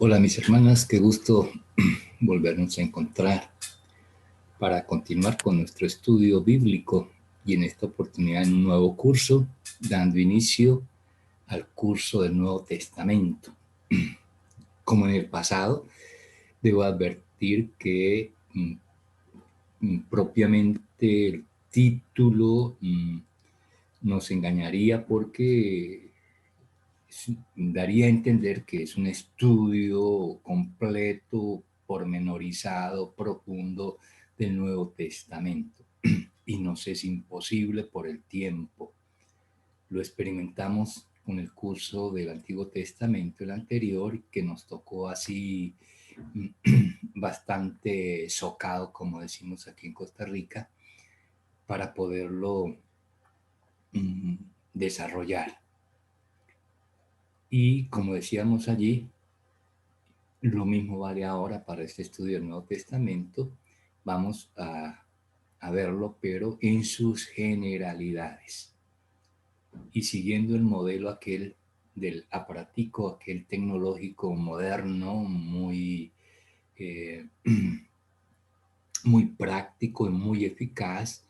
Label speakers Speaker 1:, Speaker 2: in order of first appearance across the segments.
Speaker 1: Hola mis hermanas, qué gusto volvernos a encontrar para continuar con nuestro estudio bíblico y en esta oportunidad en un nuevo curso, dando inicio al curso del Nuevo Testamento. Como en el pasado, debo advertir que propiamente el título nos engañaría porque daría a entender que es un estudio completo, pormenorizado, profundo del Nuevo Testamento. Y nos es imposible por el tiempo. Lo experimentamos con el curso del Antiguo Testamento, el anterior, que nos tocó así bastante socado, como decimos aquí en Costa Rica, para poderlo desarrollar. Y como decíamos allí, lo mismo vale ahora para este estudio del Nuevo Testamento. Vamos a verlo, pero en sus generalidades. Y siguiendo el modelo aquel del aparatico, aquel tecnológico moderno, eh, muy práctico y muy eficaz,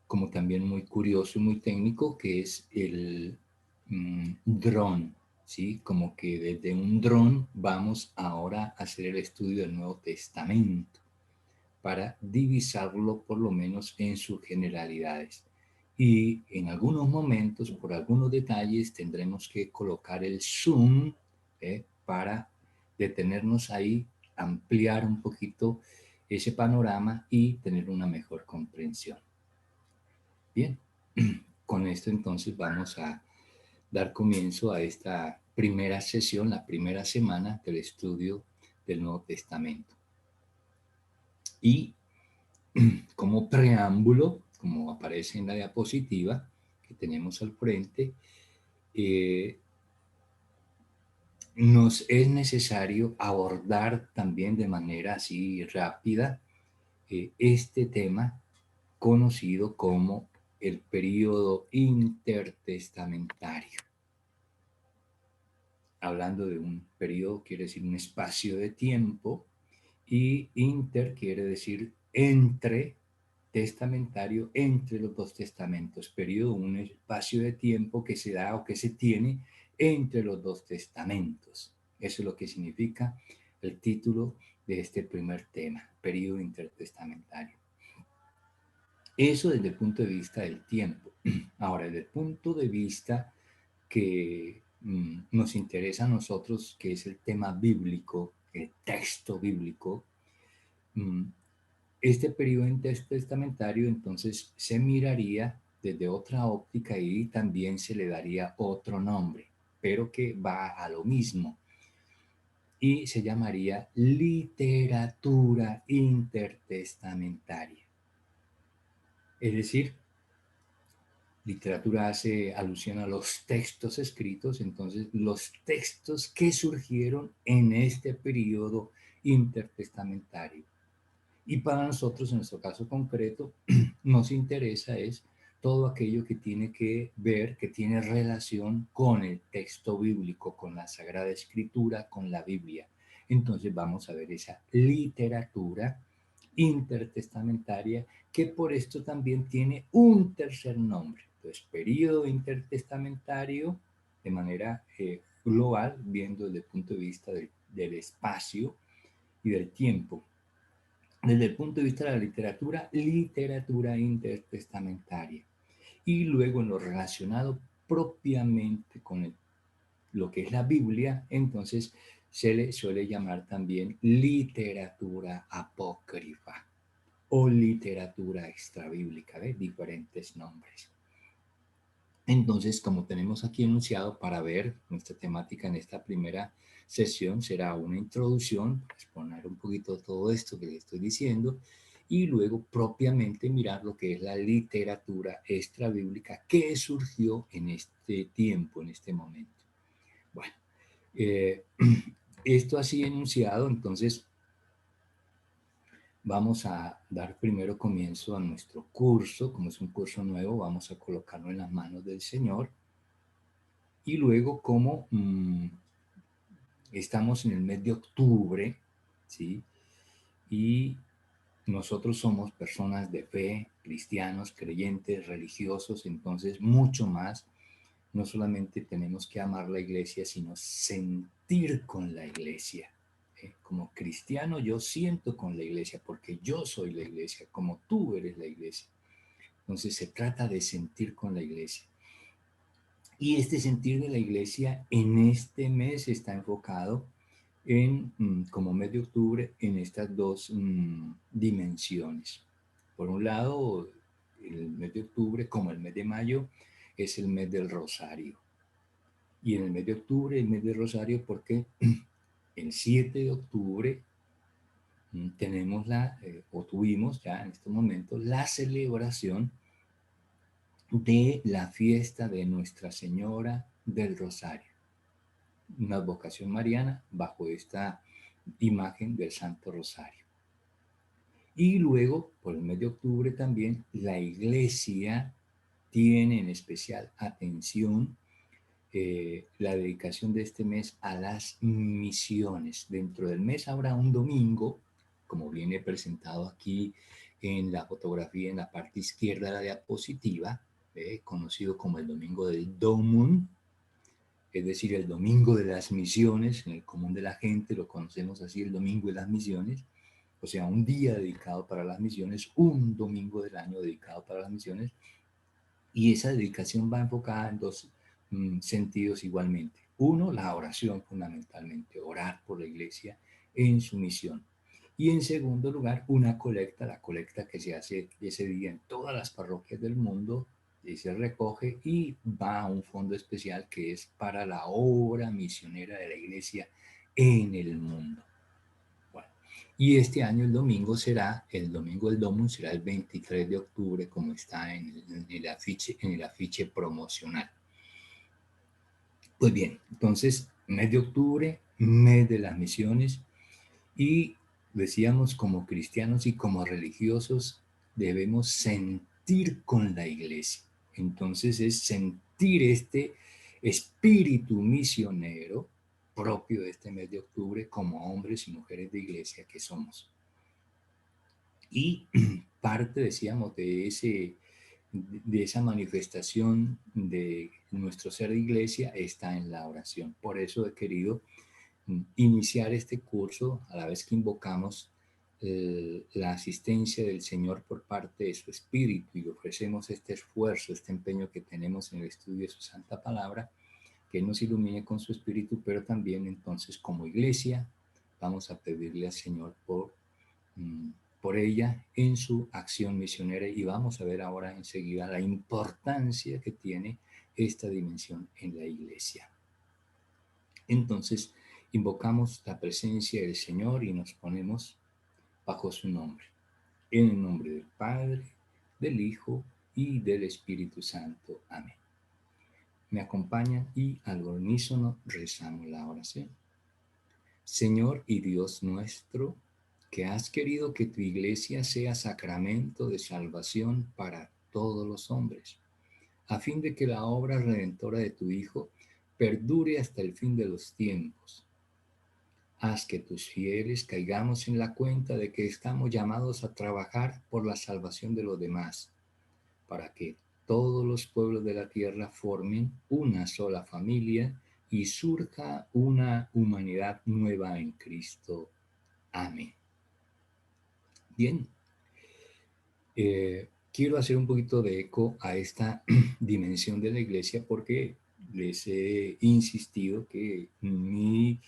Speaker 1: como también muy curioso y muy técnico, que es el dron, ¿sí? Como que desde un dron vamos ahora a hacer el estudio del Nuevo Testamento para divisarlo por lo menos en sus generalidades. Y en algunos momentos, por algunos detalles, tendremos que colocar el zoom para detenernos ahí, ampliar un poquito ese panorama y tener una mejor comprensión. Bien, con esto entonces vamos a dar comienzo a esta primera sesión, la primera semana del estudio del Nuevo Testamento. Y como preámbulo, como aparece en la diapositiva que tenemos al frente, nos es necesario abordar también de manera así rápida este tema conocido como el período intertestamentario. Hablando de un periodo, quiere decir un espacio de tiempo, y inter quiere decir entre, testamentario, entre los dos testamentos. Periodo, un espacio de tiempo que se da o que se tiene entre los dos testamentos. Eso es lo que significa el título de este primer tema, periodo intertestamentario. Eso desde el punto de vista del tiempo. Ahora, desde el punto de vista que nos interesa a nosotros, que es el tema bíblico, el texto bíblico, este periodo intertestamentario entonces se miraría desde otra óptica y también se le daría otro nombre, pero que va a lo mismo, y se llamaría literatura intertestamentaria. Es decir, literatura hace alusión a los textos escritos, entonces los textos que surgieron en este periodo intertestamentario. Y para nosotros, en nuestro caso concreto, nos interesa es todo aquello que tiene que ver, que tiene relación con el texto bíblico, con la Sagrada Escritura, con la Biblia. Entonces vamos a ver esa literatura intertestamentaria, que por esto también tiene un tercer nombre. Entonces, periodo intertestamentario de manera global, viendo desde el punto de vista del espacio y del tiempo. Desde el punto de vista de la literatura, literatura intertestamentaria. Y luego en lo relacionado propiamente con lo que es la Biblia, entonces se le suele llamar también literatura apócrifa o literatura extrabíblica, de diferentes nombres. Entonces, como tenemos aquí enunciado, para ver nuestra temática en esta primera sesión será una introducción, para exponer un poquito todo esto que les estoy diciendo, y luego propiamente mirar lo que es la literatura extrabíblica que surgió en este tiempo, en este momento. Bueno, esto así enunciado, entonces vamos a dar primero comienzo a nuestro curso. Como es un curso nuevo, vamos a colocarlo en las manos del Señor. Y luego, como Estamos en el mes de octubre, ¿sí? Y nosotros somos personas de fe, cristianos, creyentes, religiosos, entonces mucho más. No solamente tenemos que amar la iglesia, sino sentir con la iglesia. Como cristiano yo siento con la iglesia porque yo soy la iglesia, como tú eres la iglesia. Entonces se trata de sentir con la iglesia. Y este sentir de la iglesia en este mes está enfocado en, como mes de octubre, en estas dos dimensiones. Por un lado, el mes de octubre, como el mes de mayo, es el mes del rosario. Y en el mes de octubre, el mes del rosario, porque el 7 de octubre tenemos o tuvimos ya en estos momentos, la celebración de la fiesta de Nuestra Señora del Rosario, una advocación mariana bajo esta imagen del Santo Rosario. Y luego, por el mes de octubre también, la iglesia tiene en especial atención la dedicación de este mes a las misiones. Dentro del mes habrá un domingo, como viene presentado aquí en la fotografía en la parte izquierda de la diapositiva, conocido como el domingo del Domum, es decir, el domingo de las misiones. En el común de la gente lo conocemos así, el domingo de las misiones, o sea, un día dedicado para las misiones, un domingo del año dedicado para las misiones, y esa dedicación va enfocada en dos sentidos igualmente. Uno, la oración fundamentalmente, orar por la iglesia en su misión. Y en segundo lugar, una colecta, la colecta que se hace ese día en todas las parroquias del mundo, y se recoge y va a un fondo especial que es para la obra misionera de la iglesia en el mundo. Bueno, y este año el domingo será, el domingo del Domum será el 23 de octubre, como está en el afiche promocional. Pues bien, entonces, mes de octubre, mes de las misiones, y decíamos, como cristianos y como religiosos debemos sentir con la iglesia. Entonces es sentir este espíritu misionero propio de este mes de octubre como hombres y mujeres de iglesia que somos. Y parte, decíamos, de esa manifestación de nuestro ser de iglesia está en la oración. Por eso he querido iniciar este curso a la vez que invocamos la asistencia del Señor por parte de su Espíritu y ofrecemos este esfuerzo, este empeño que tenemos en el estudio de su Santa Palabra, que nos ilumine con su Espíritu, pero también entonces como iglesia vamos a pedirle al Señor por ella en su acción misionera, y vamos a ver ahora enseguida la importancia que tiene esta dimensión en la iglesia. Entonces, invocamos la presencia del Señor y nos ponemos bajo su nombre. En el nombre del Padre, del Hijo y del Espíritu Santo. Amén. Me acompañan y al unísono rezamos la oración. Señor y Dios nuestro, que has querido que tu iglesia sea sacramento de salvación para todos los hombres, a fin de que la obra redentora de tu Hijo perdure hasta el fin de los tiempos. Haz que tus fieles caigamos en la cuenta de que estamos llamados a trabajar por la salvación de los demás, para que todos los pueblos de la tierra formen una sola familia y surja una humanidad nueva en Cristo. Amén. Bien, quiero hacer un poquito de eco a esta dimensión de la iglesia porque les he insistido que mi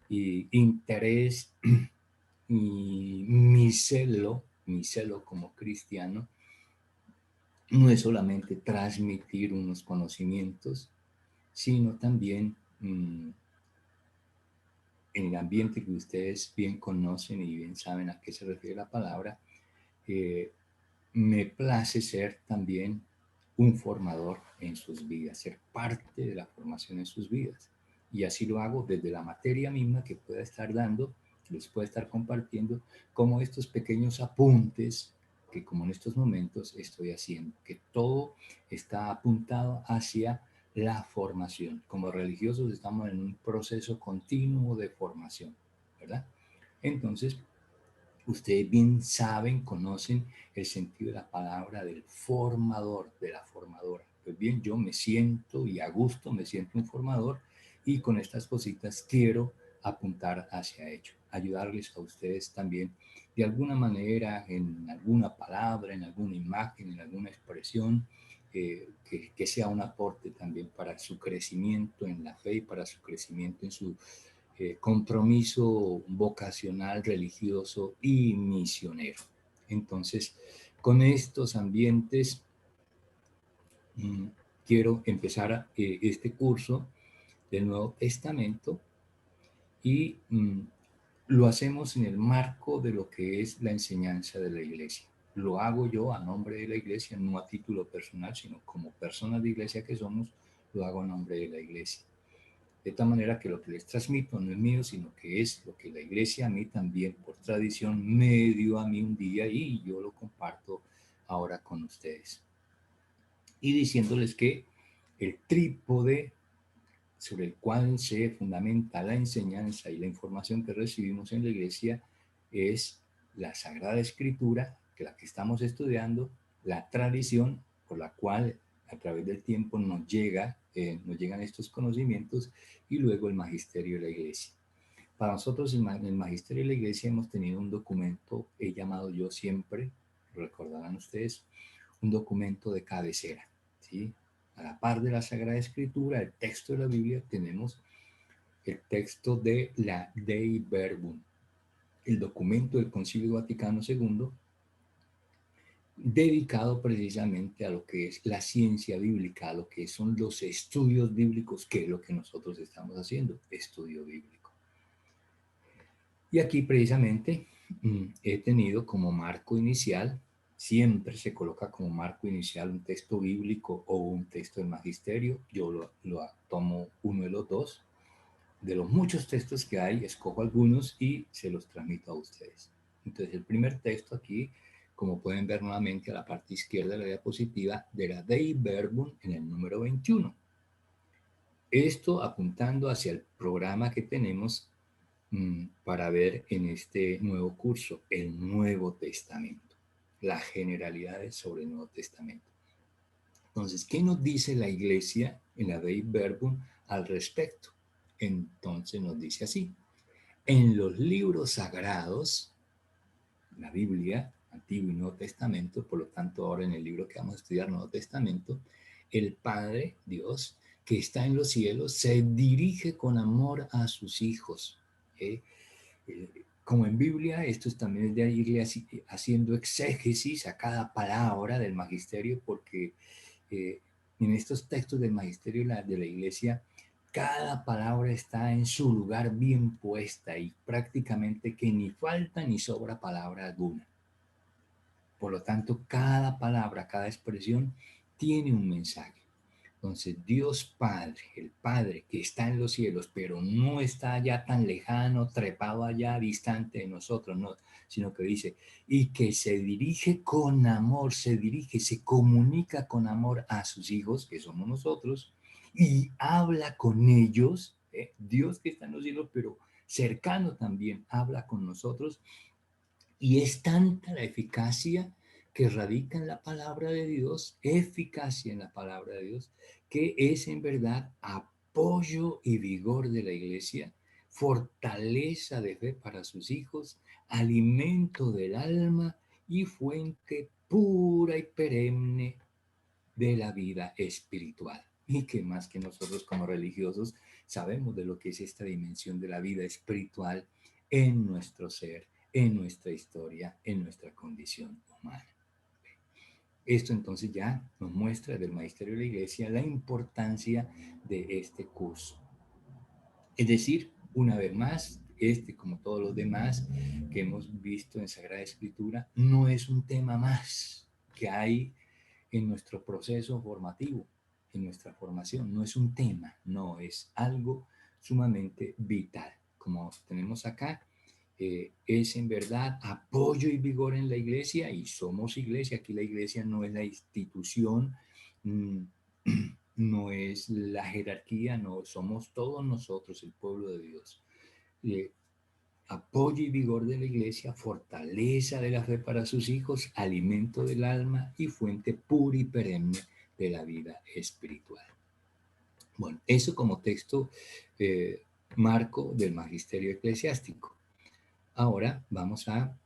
Speaker 1: interés y mi celo como cristiano no es solamente transmitir unos conocimientos, sino también en el ambiente que ustedes bien conocen y bien saben a qué se refiere la palabra, me place ser también un formador en sus vidas, ser parte de la formación en sus vidas. Y así lo hago desde la materia misma que pueda estar dando, que les pueda estar compartiendo, como estos pequeños apuntes que como en estos momentos estoy haciendo, que todo está apuntado hacia la formación. Como religiosos estamos en un proceso continuo de formación, ¿verdad? Entonces, ustedes bien saben, conocen el sentido de la palabra del formador, de la formadora. Pues bien, yo me siento y a gusto me siento un formador y con estas cositas quiero apuntar hacia ello, ayudarles a ustedes también de alguna manera, en alguna palabra, en alguna imagen, en alguna expresión, que sea un aporte también para su crecimiento en la fe y para su crecimiento en su compromiso vocacional, religioso y misionero. Entonces, con estos ambientes, mmm, quiero empezar este curso del Nuevo Testamento y lo hacemos en el marco de lo que es la enseñanza de la iglesia. Lo hago yo a nombre de la iglesia, no a título personal, sino como personas de iglesia que somos, lo hago a nombre de la iglesia. De tal manera que lo que les transmito no es mío, sino que es lo que la iglesia a mí también, por tradición, me dio a mí un día y yo lo comparto ahora con ustedes. Y diciéndoles que el trípode sobre el cual se fundamenta la enseñanza y la información que recibimos en la iglesia es la Sagrada Escritura, que la que estamos estudiando, la tradición por la cual a través del tiempo nos llegan estos conocimientos y luego el magisterio de la iglesia. Para nosotros en el magisterio de la iglesia hemos tenido un documento, he llamado yo siempre, recordarán ustedes, un documento de cabecera, ¿sí? A la par de la Sagrada Escritura, el texto de la Biblia, tenemos el texto de la Dei Verbum, el documento del Concilio Vaticano II, dedicado precisamente a lo que es la ciencia bíblica, a lo que son los estudios bíblicos, que es lo que nosotros estamos haciendo, estudio bíblico. Y aquí precisamente he tenido como marco inicial, siempre se coloca como marco inicial un texto bíblico o un texto del magisterio, yo lo tomo uno de los dos, de los muchos textos que hay, escojo algunos y se los transmito a ustedes. Entonces el primer texto aquí, como pueden ver nuevamente a la parte izquierda de la diapositiva, de la Dei Verbum en el número 21. Esto apuntando hacia el programa que tenemos para ver en este nuevo curso, el Nuevo Testamento, las generalidades sobre el Nuevo Testamento. Entonces, ¿qué nos dice la iglesia en la Dei Verbum al respecto? Entonces nos dice así, en los libros sagrados, la Biblia, Antiguo y Nuevo Testamento, por lo tanto ahora en el libro que vamos a estudiar, Nuevo Testamento, el Padre, Dios, que está en los cielos, se dirige con amor a sus hijos. Como en Biblia, esto también es de irle haciendo exégesis a cada palabra del magisterio, porque en estos textos del magisterio de la iglesia, cada palabra está en su lugar bien puesta y prácticamente que ni falta ni sobra palabra alguna. Por lo tanto, cada palabra, cada expresión tiene un mensaje. Entonces, Dios Padre, el Padre que está en los cielos, pero no está allá tan lejano, trepado allá, distante de nosotros, no, sino que dice, y que se dirige con amor, se comunica con amor a sus hijos, que somos nosotros, y habla con ellos, Dios que está en los cielos, pero cercano también, habla con nosotros, y es tanta la eficacia que radica en la palabra de Dios, eficacia en la palabra de Dios, que es en verdad apoyo y vigor de la iglesia, fortaleza de fe para sus hijos, alimento del alma y fuente pura y perenne de la vida espiritual. Y que más que nosotros como religiosos sabemos de lo que es esta dimensión de la vida espiritual en nuestro ser, en nuestra historia, en nuestra condición humana. Esto entonces ya nos muestra del magisterio de la iglesia la importancia de este curso. Es decir, una vez más, este como todos los demás que hemos visto en Sagrada Escritura, no es un tema más que hay en nuestro proceso formativo, en nuestra formación. No es un tema, no, es algo sumamente vital. Como tenemos acá, es en verdad apoyo y vigor en la iglesia y somos iglesia. Aquí la iglesia no es la institución no es la jerarquía, no, somos todos nosotros, el pueblo de Dios. Apoyo y vigor de la iglesia, fortaleza de la fe para sus hijos, alimento del alma y fuente pura y perenne de la vida espiritual. Bueno, eso como texto marco del magisterio eclesiástico. Ahora vamos a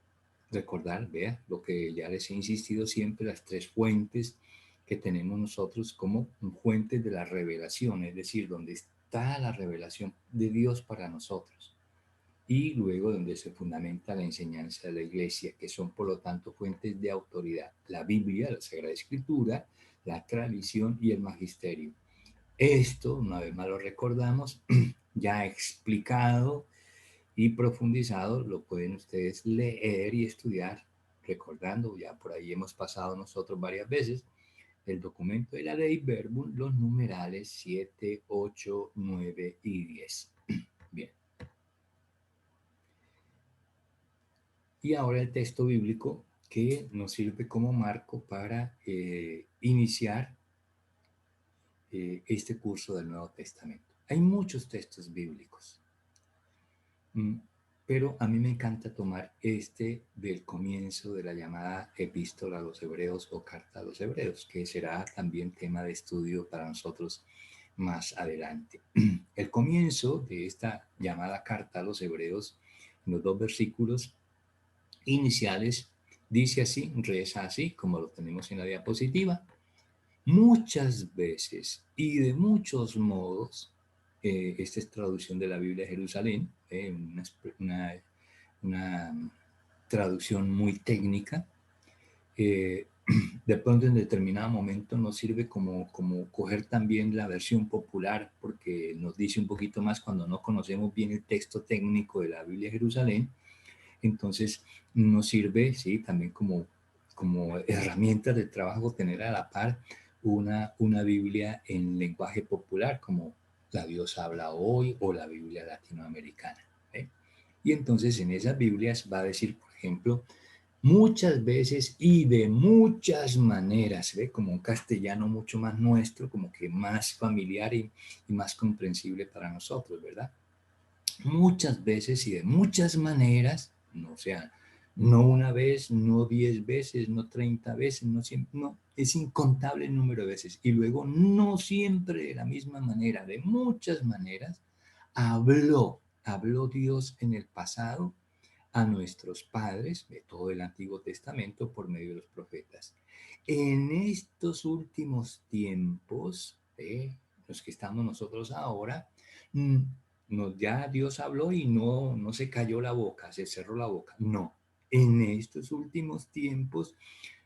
Speaker 1: recordar, vea, lo que ya les he insistido siempre, las tres fuentes que tenemos nosotros como fuentes de la revelación, es decir, donde está la revelación de Dios para nosotros y luego donde se fundamenta la enseñanza de la iglesia, que son por lo tanto fuentes de autoridad, la Biblia, la Sagrada Escritura, la tradición y el magisterio. Esto, una vez más lo recordamos, ya explicado y profundizado, lo pueden ustedes leer y estudiar, recordando, ya por ahí hemos pasado nosotros varias veces, el documento de la ley Verbum, los numerales 7, 8, 9 y 10. Bien. Y ahora el texto bíblico que nos sirve como marco para iniciar este curso del Nuevo Testamento. Hay muchos textos bíblicos, pero a mí me encanta tomar este del comienzo de la llamada Epístola a los Hebreos o Carta a los Hebreos, que será también tema de estudio para nosotros más adelante. El comienzo de esta llamada Carta a los Hebreos, en los dos versículos iniciales, dice así, reza así, como lo tenemos en la diapositiva: muchas veces y de muchos modos. Esta es traducción de la Biblia de Jerusalén, una traducción muy técnica. De pronto en determinado momento nos sirve como coger también la versión popular, porque nos dice un poquito más cuando no conocemos bien el texto técnico de la Biblia de Jerusalén. Entonces nos sirve, sí, también como herramienta de trabajo tener a la par una Biblia en lenguaje popular, como la Dios habla hoy o la Biblia latinoamericana. ¿eh? Y entonces en esas Biblias va a decir, por ejemplo, muchas veces y de muchas maneras, ¿ve? Como un castellano mucho más nuestro, como que más familiar y más comprensible para nosotros, ¿verdad? Muchas veces y de muchas maneras, no, o sea, no una vez, no 10 veces, no 30 veces, no siempre, no, es incontable el número de veces. Y luego no siempre de la misma manera, de muchas maneras, habló Dios en el pasado a nuestros padres de todo el Antiguo Testamento por medio de los profetas. En estos últimos tiempos, los que estamos nosotros ahora, ya Dios habló y no se cayó la boca, se cerró la boca. No, en estos últimos tiempos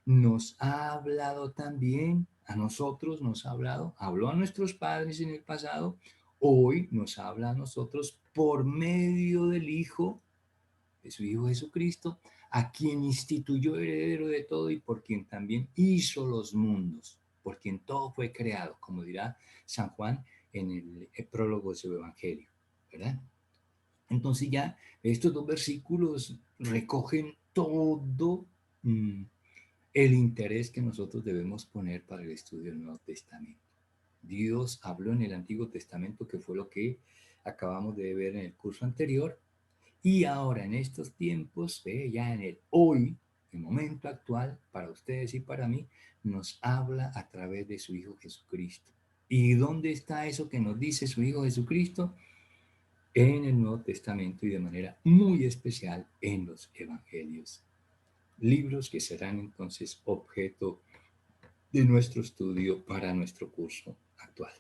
Speaker 1: nos ha hablado también, a nosotros nos ha hablado, habló a nuestros padres en el pasado, hoy nos habla a nosotros por medio del Hijo, de su Hijo Jesucristo, a quien instituyó heredero de todo y por quien también hizo los mundos, por quien todo fue creado, como dirá San Juan en el prólogo de su Evangelio, ¿verdad? Entonces ya estos dos versículos recogen todo el interés que nosotros debemos poner para el estudio del Nuevo Testamento. Dios habló en el Antiguo Testamento, que fue lo que acabamos de ver en el curso anterior, y ahora en estos tiempos, ya en el hoy, el momento actual, para ustedes y para mí, nos habla a través de su Hijo Jesucristo. ¿Y dónde está eso que nos dice su Hijo Jesucristo? En el Nuevo Testamento y de manera muy especial en los Evangelios. Libros que serán entonces objeto de nuestro estudio para nuestro curso actual.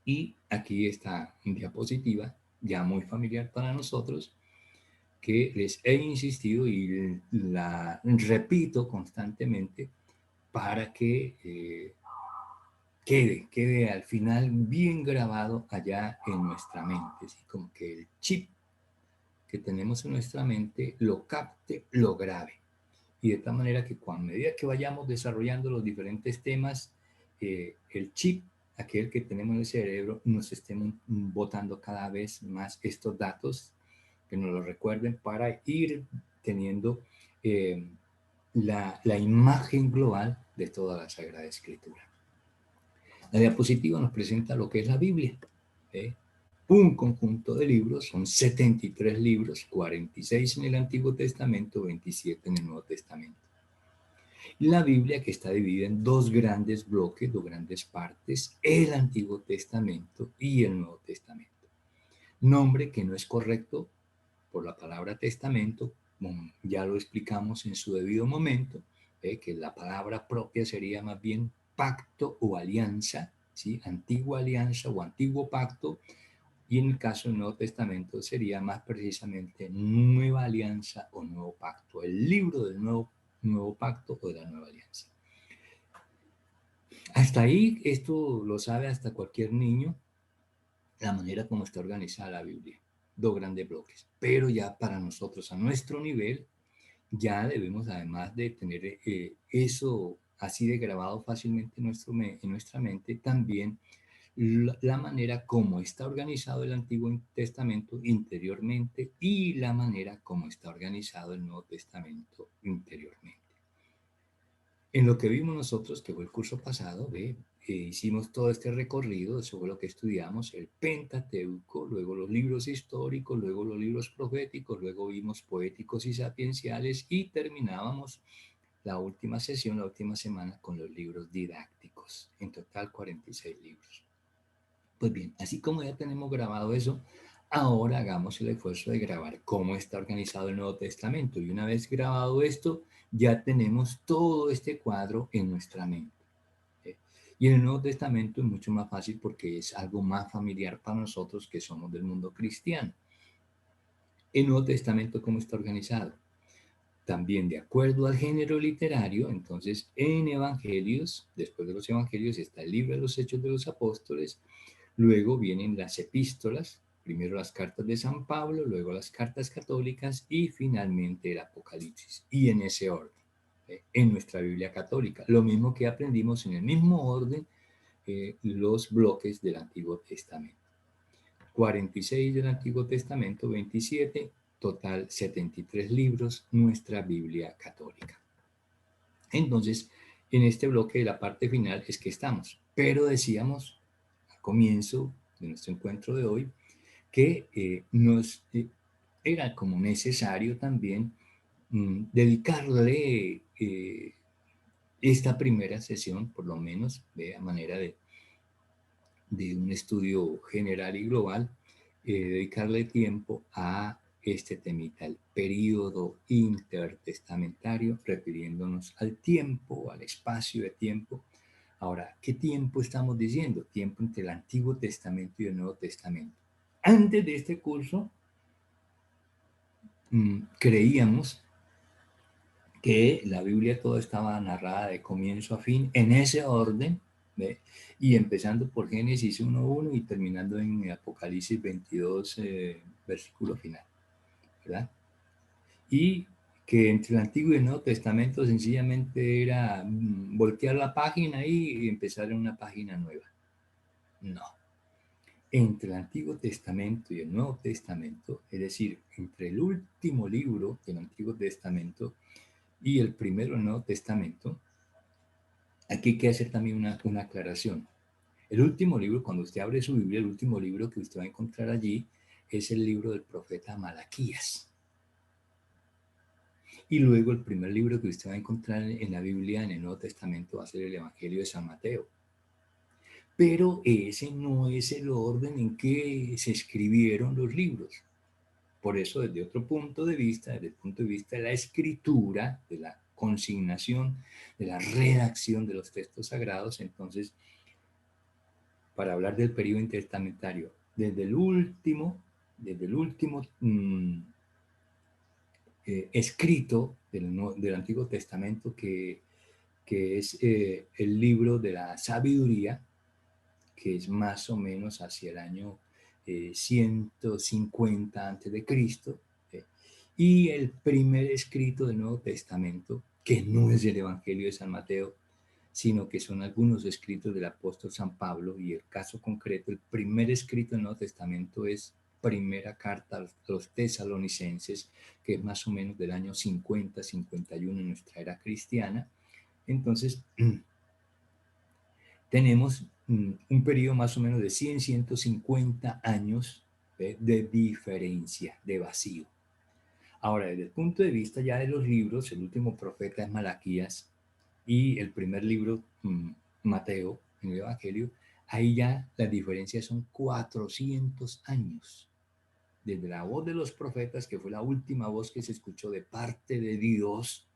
Speaker 1: Y aquí está una diapositiva ya muy familiar para nosotros, que les he insistido y la repito constantemente para que quede al final bien grabado allá en nuestra mente, ¿sí? Como que el chip que tenemos en nuestra mente lo capte, lo grabe. Y de tal manera que a medida que vayamos desarrollando los diferentes temas, el chip, aquel que tenemos en el cerebro, nos estemos botando cada vez más estos datos, que nos lo recuerden para ir teniendo la imagen global de toda la Sagrada Escritura. La diapositiva nos presenta lo que es la Biblia. Un conjunto de libros, son 73 libros, 46 en el Antiguo Testamento, 27 en el Nuevo Testamento. La Biblia, que está dividida en dos grandes bloques, dos grandes partes, el Antiguo Testamento y el Nuevo Testamento. Nombre que no es correcto por la palabra testamento, ya lo explicamos en su debido momento, que la palabra propia sería más bien pacto o alianza, ¿sí? Antigua alianza o antiguo pacto, y en el caso del Nuevo Testamento sería más precisamente nueva alianza o nuevo pacto, el libro del nuevo pacto o de la nueva alianza. Hasta ahí, esto lo sabe hasta cualquier niño, la manera como está organizada la Biblia. Dos grandes bloques. Pero ya para nosotros, a nuestro nivel, ya debemos, además de tener eso así de grabado fácilmente en nuestra mente, también la manera como está organizado el Antiguo Testamento interiormente y la manera como está organizado el Nuevo Testamento interiormente. En lo que vimos nosotros, que fue el curso pasado, hicimos todo este recorrido, eso fue lo que estudiamos, el Pentateuco, luego los libros históricos, luego los libros proféticos, luego vimos poéticos y sapienciales y terminábamos la última sesión, la última semana con los libros didácticos, en total 46 libros. Pues bien, así como ya tenemos grabado eso, ahora hagamos el esfuerzo de grabar cómo está organizado el Nuevo Testamento. Y una vez grabado esto, ya tenemos todo este cuadro en nuestra mente. Y en el Nuevo Testamento es mucho más fácil porque es algo más familiar para nosotros que somos del mundo cristiano. El Nuevo Testamento, ¿cómo está organizado? También de acuerdo al género literario, entonces en Evangelios, después de los Evangelios está el libro de los Hechos de los Apóstoles, luego vienen las epístolas, primero las cartas de San Pablo, luego las cartas católicas y finalmente el Apocalipsis. Y en ese orden, en nuestra Biblia católica. Lo mismo que aprendimos en el mismo orden los bloques del Antiguo Testamento. 46 del Antiguo Testamento, 27, total 73 libros, nuestra Biblia católica. Entonces, en este bloque de la parte final es que estamos. Pero decíamos al comienzo de nuestro encuentro de hoy que era como necesario también dedicarle esta primera sesión, por lo menos, a manera de un estudio general y global, dedicarle tiempo a este temita, el periodo intertestamentario, refiriéndonos al tiempo, al espacio de tiempo. Ahora, ¿qué tiempo estamos diciendo? Tiempo entre el Antiguo Testamento y el Nuevo Testamento. Antes de este curso, creíamos que la Biblia toda estaba narrada de comienzo a fin, en ese orden, ¿ve? Y empezando por Génesis 1.1 y terminando en Apocalipsis 22, versículo final, ¿verdad? Y que entre el Antiguo y el Nuevo Testamento sencillamente era voltear la página y empezar en una página nueva. No. Entre el Antiguo Testamento y el Nuevo Testamento, es decir, entre el último libro del Antiguo Testamento y el primero del Nuevo Testamento, aquí hay que hacer también una aclaración. El último libro, cuando usted abre su Biblia, el último libro que usted va a encontrar allí es el libro del profeta Malaquías. Y luego el primer libro que usted va a encontrar en la Biblia, en el Nuevo Testamento, va a ser el Evangelio de San Mateo. Pero ese no es el orden en que se escribieron los libros. Por eso, desde otro punto de vista, desde el punto de vista de la escritura, de la consignación, de la redacción de los textos sagrados, entonces, para hablar del periodo intertestamentario, desde el último escrito del Antiguo Testamento, que es el libro de la sabiduría, que es más o menos hacia el año 150 antes de Cristo, y el primer escrito del Nuevo Testamento, que no es el Evangelio de San Mateo, sino que son algunos escritos del apóstol San Pablo, y el caso concreto, el primer escrito del Nuevo Testamento es primera carta a los tesalonicenses, que es más o menos del año 50-51 en nuestra era cristiana. Entonces, tenemos un periodo más o menos de 100, 150 años de diferencia, de vacío. Ahora, desde el punto de vista ya de los libros, el último profeta es Malaquías y el primer libro, Mateo, en el Evangelio, ahí ya las diferencias son 400 años. Desde la voz de los profetas, que fue la última voz que se escuchó de parte de Dios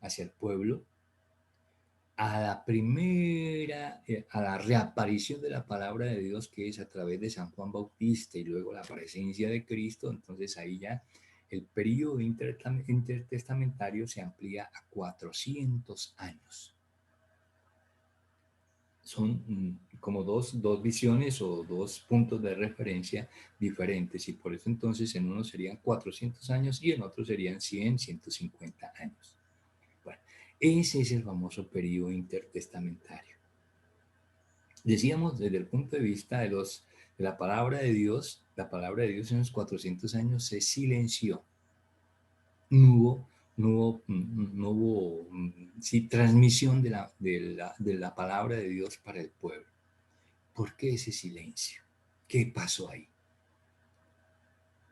Speaker 1: hacia el pueblo, a la primera, a la reaparición de la palabra de Dios, que es a través de San Juan Bautista y luego la presencia de Cristo, entonces ahí ya el periodo intertestamentario se amplía a 400 años. Son como dos visiones o dos puntos de referencia diferentes, y por eso entonces en uno serían 400 años y en otro serían 100, 150 años. Bueno, ese es el famoso periodo intertestamentario. Decíamos desde el punto de vista de la palabra de Dios, la palabra de Dios en los 400 años se silenció. No hubo sí, transmisión de la palabra de Dios para el pueblo. ¿Por qué ese silencio? ¿Qué pasó ahí?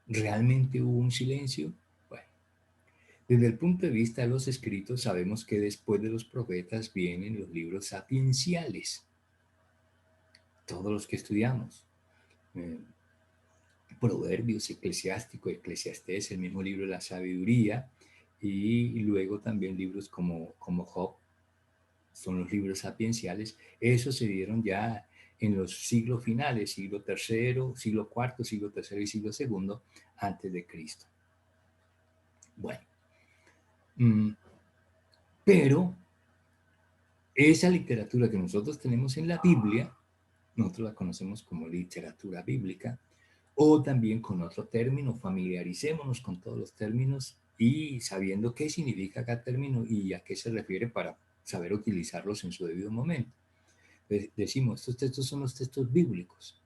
Speaker 1: ¿Realmente hubo un silencio? Bueno, desde el punto de vista de los escritos, sabemos que después de los profetas vienen los libros sapienciales, todos los que estudiamos. Proverbios, Eclesiástico, Eclesiastés, el mismo libro de la sabiduría, y luego también libros como Job, son los libros sapienciales. Esos se dieron ya en los siglos finales, siglo tercero, siglo cuarto, siglo tercero y siglo segundo, antes de Cristo. Bueno, pero esa literatura que nosotros tenemos en la Biblia, nosotros la conocemos como literatura bíblica, o también con otro término, familiaricémonos con todos los términos y sabiendo qué significa cada término y a qué se refiere para saber utilizarlos en su debido momento. Decimos, estos textos son los textos bíblicos.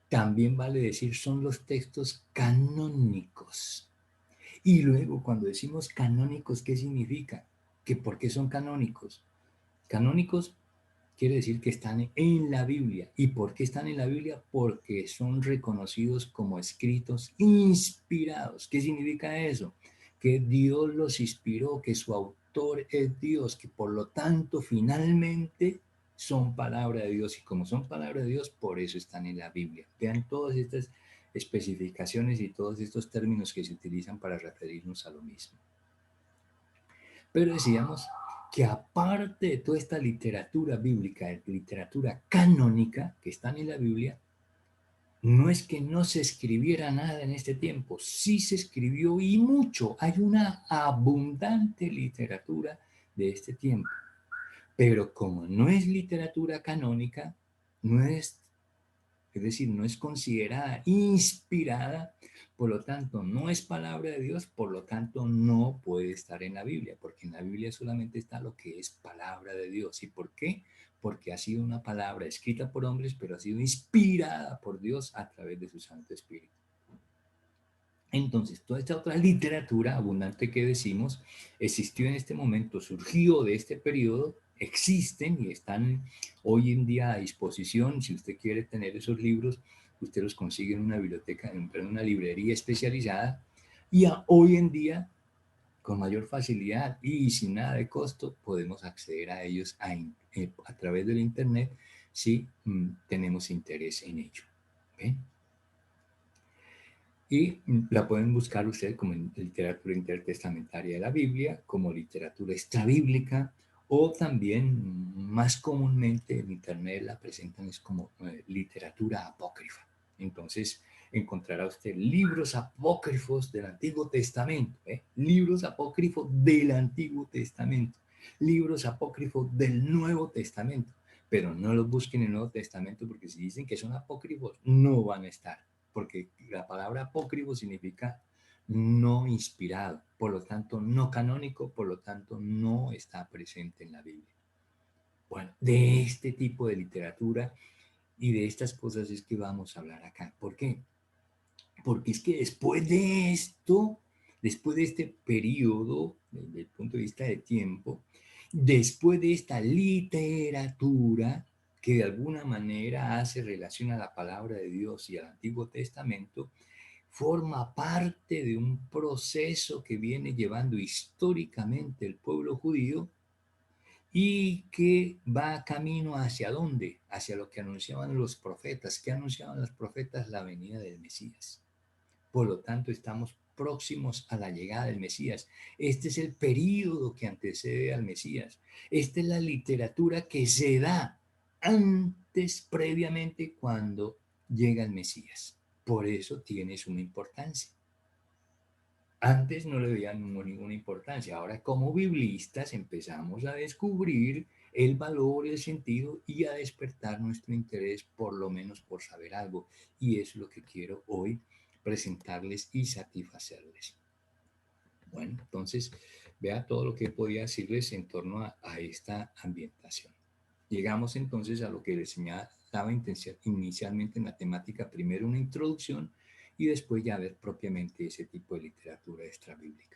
Speaker 1: También vale decir, son los textos canónicos. Y luego, cuando decimos canónicos, ¿qué significa? ¿Que por qué son canónicos? Canónicos quiere decir que están en la Biblia. ¿Y por qué están en la Biblia? Porque son reconocidos como escritos inspirados. ¿Qué significa eso? Que Dios los inspiró, que su autor es Dios, que por lo tanto finalmente son palabra de Dios. Y como son palabra de Dios, por eso están en la Biblia. Vean todas estas especificaciones y todos estos términos que se utilizan para referirnos a lo mismo. Pero decíamos que aparte de toda esta literatura bíblica, literatura canónica que están en la Biblia, no es que no se escribiera nada en este tiempo, sí se escribió y mucho. Hay una abundante literatura de este tiempo. Pero como no es literatura canónica, es decir, no es considerada inspirada, por lo tanto no es palabra de Dios, por lo tanto no puede estar en la Biblia, porque en la Biblia solamente está lo que es palabra de Dios. ¿Y por qué? Porque ha sido una palabra escrita por hombres, pero ha sido inspirada por Dios a través de su Santo Espíritu. Entonces, toda esta otra literatura abundante que decimos existió en este momento, surgió de este periodo, existen y están hoy en día a disposición. Si usted quiere tener esos libros, usted los consigue en una biblioteca, en una librería especializada, y hoy en día, con mayor facilidad y sin nada de costo, podemos acceder a ellos a través del Internet si tenemos interés en ello. ¿Ven? Y la pueden buscar ustedes como en literatura intertestamentaria de la Biblia, como literatura extrabíblica, o también más comúnmente en internet la presentan es como literatura apócrifa. Entonces encontrará usted libros apócrifos del Antiguo Testamento, libros apócrifos del Antiguo Testamento, libros apócrifos del Nuevo Testamento, pero no los busquen en el Nuevo Testamento porque si dicen que son apócrifos no van a estar, porque la palabra apócrifo significa no inspirado, por lo tanto no canónico, por lo tanto no está presente en la Biblia. Bueno, de este tipo de literatura y de estas cosas es que vamos a hablar acá. ¿Por qué? Porque es que después de esto, después de este periodo, desde el punto de vista de tiempo, después de esta literatura que de alguna manera hace relación a la palabra de Dios y al Antiguo Testamento, forma parte de un proceso que viene llevando históricamente el pueblo judío y que va camino hacia dónde, hacia lo que anunciaban los profetas. ¿Qué anunciaban los profetas? La venida del Mesías. Por lo tanto, estamos próximos a la llegada del Mesías. Este es el período que antecede al Mesías. Esta es la literatura que se da antes, previamente, cuando llega el Mesías. Por eso tiene una importancia. Antes no le veían ninguna importancia. Ahora, como biblistas, empezamos a descubrir el valor, el sentido y a despertar nuestro interés, por lo menos por saber algo. Y es lo que quiero hoy presentarles y satisfacerles. Bueno, entonces, vea todo lo que podía decirles en torno a esta ambientación. Llegamos entonces a lo que les señalaba inicialmente en la temática, primero una introducción y después ya ver propiamente ese tipo de literatura extrabíblica.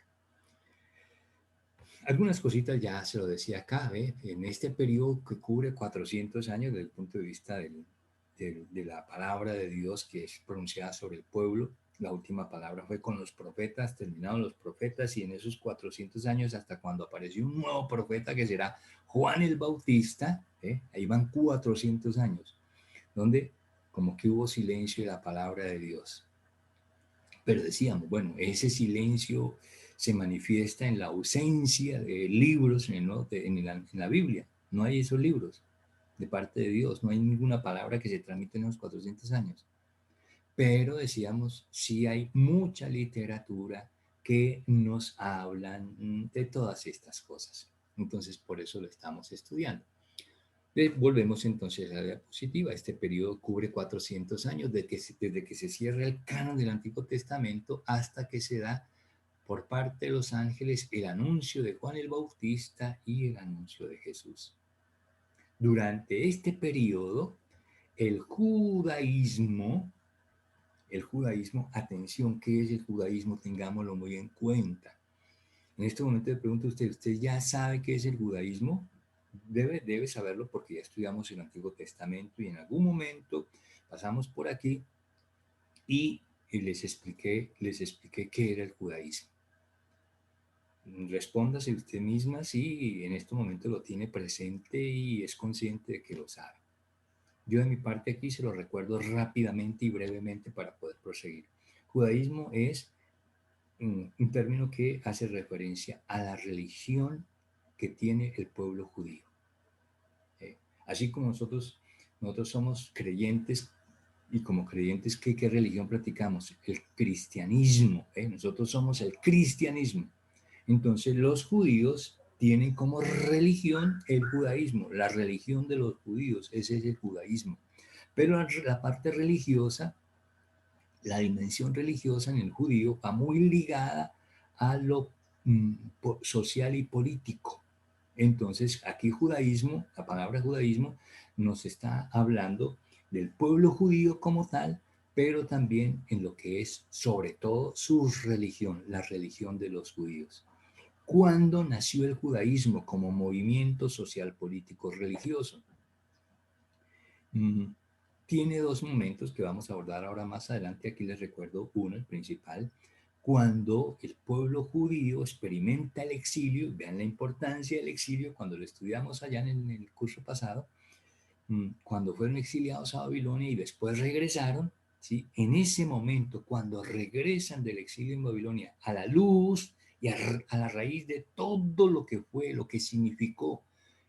Speaker 1: Algunas cositas ya se lo decía acá, ¿ve? En este periodo que cubre 400 años desde el punto de vista de la palabra de Dios que es pronunciada sobre el pueblo. La última palabra fue con los profetas, terminaron los profetas y en esos 400 años hasta cuando apareció un nuevo profeta que será Juan el Bautista, ahí van 400 años, donde como que hubo silencio de la palabra de Dios. Pero decíamos, bueno, ese silencio se manifiesta en la ausencia de libros en la Biblia. No hay esos libros de parte de Dios, no hay ninguna palabra que se transmite en los 400 años. Pero decíamos, sí hay mucha literatura que nos hablan de todas estas cosas. Entonces, por eso lo estamos estudiando. Volvemos entonces a la diapositiva. Este periodo cubre 400 años desde que se cierra el canon del Antiguo Testamento hasta que se da por parte de los ángeles el anuncio de Juan el Bautista y el anuncio de Jesús. Durante este periodo, el judaísmo, atención, ¿qué es el judaísmo? Tengámoslo muy en cuenta. En este momento le pregunto a usted, ¿usted ya sabe qué es el judaísmo? Debe saberlo porque ya estudiamos el Antiguo Testamento y en algún momento pasamos por aquí y les expliqué qué era el judaísmo. Respóndase usted misma si en este momento lo tiene presente y es consciente de que lo sabe. Yo de mi parte aquí se lo recuerdo rápidamente y brevemente para poder proseguir. Judaísmo es un término que hace referencia a la religión que tiene el pueblo judío. Así como nosotros somos creyentes y como creyentes, ¿qué religión practicamos? El cristianismo. Nosotros somos el cristianismo. Entonces los judíos tienen como religión el judaísmo. La religión de los judíos, ese es el judaísmo. Pero la parte religiosa, la dimensión religiosa en el judío va muy ligada a lo social y político. Entonces, aquí judaísmo, la palabra judaísmo, nos está hablando del pueblo judío como tal, pero también en lo que es, sobre todo, su religión, la religión de los judíos. ¿Cuándo nació el judaísmo como movimiento social, político, religioso? Tiene dos momentos que vamos a abordar ahora más adelante. Aquí les recuerdo uno, el principal, cuando el pueblo judío experimenta el exilio. Vean la importancia del exilio cuando lo estudiamos allá en el curso pasado, cuando fueron exiliados a Babilonia y después regresaron, ¿sí? En ese momento, cuando regresan del exilio en Babilonia a la luz y a la raíz de todo lo que fue, lo que significó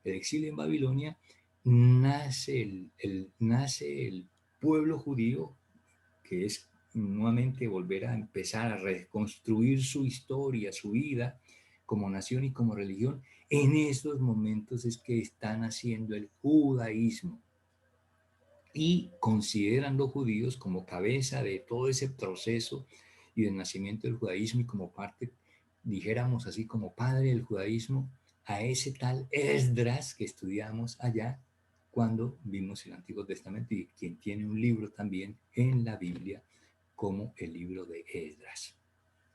Speaker 1: el exilio en Babilonia, nace el pueblo judío, que es nuevamente volver a empezar a reconstruir su historia, su vida como nación y como religión. En esos momentos es que están haciendo el judaísmo y consideran los judíos como cabeza de todo ese proceso y del nacimiento del judaísmo y como parte, dijéramos así, como padre del judaísmo, a ese tal Esdras que estudiamos allá cuando vimos el Antiguo Testamento y quien tiene un libro también en la Biblia como el libro de Esdras.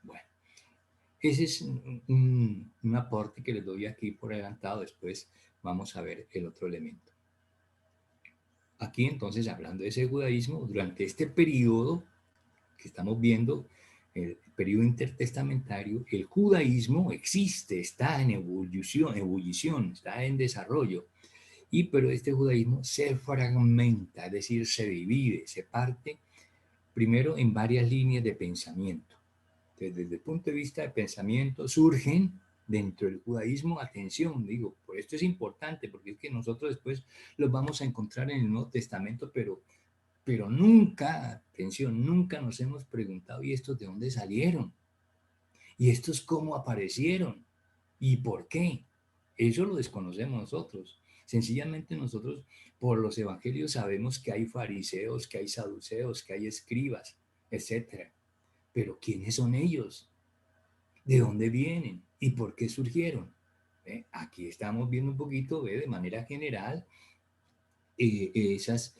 Speaker 1: Bueno, ese es un aporte que les doy aquí por adelantado. Después vamos a ver el otro elemento. aquí entonces, hablando de ese judaísmo, durante este periodo que estamos viendo, el periodo intertestamentario, el judaísmo existe, está en ebullición, está en desarrollo. Pero este judaísmo se fragmenta, es decir, se divide, se parte primero en varias líneas de pensamiento. Desde el punto de vista de pensamiento surgen dentro del judaísmo, atención, digo, por esto es importante, porque es que nosotros después los vamos a encontrar en el Nuevo Testamento, pero nunca, atención, nunca nos hemos preguntado, ¿y estos de dónde salieron? ¿Y estos cómo aparecieron? ¿Y por qué? Eso lo desconocemos nosotros. Sencillamente nosotros por los evangelios sabemos que hay fariseos, que hay saduceos, que hay escribas, etcétera. Pero ¿quiénes son ellos? ¿De dónde vienen? ¿Y por qué surgieron? Aquí estamos viendo un poquito, de manera general, estas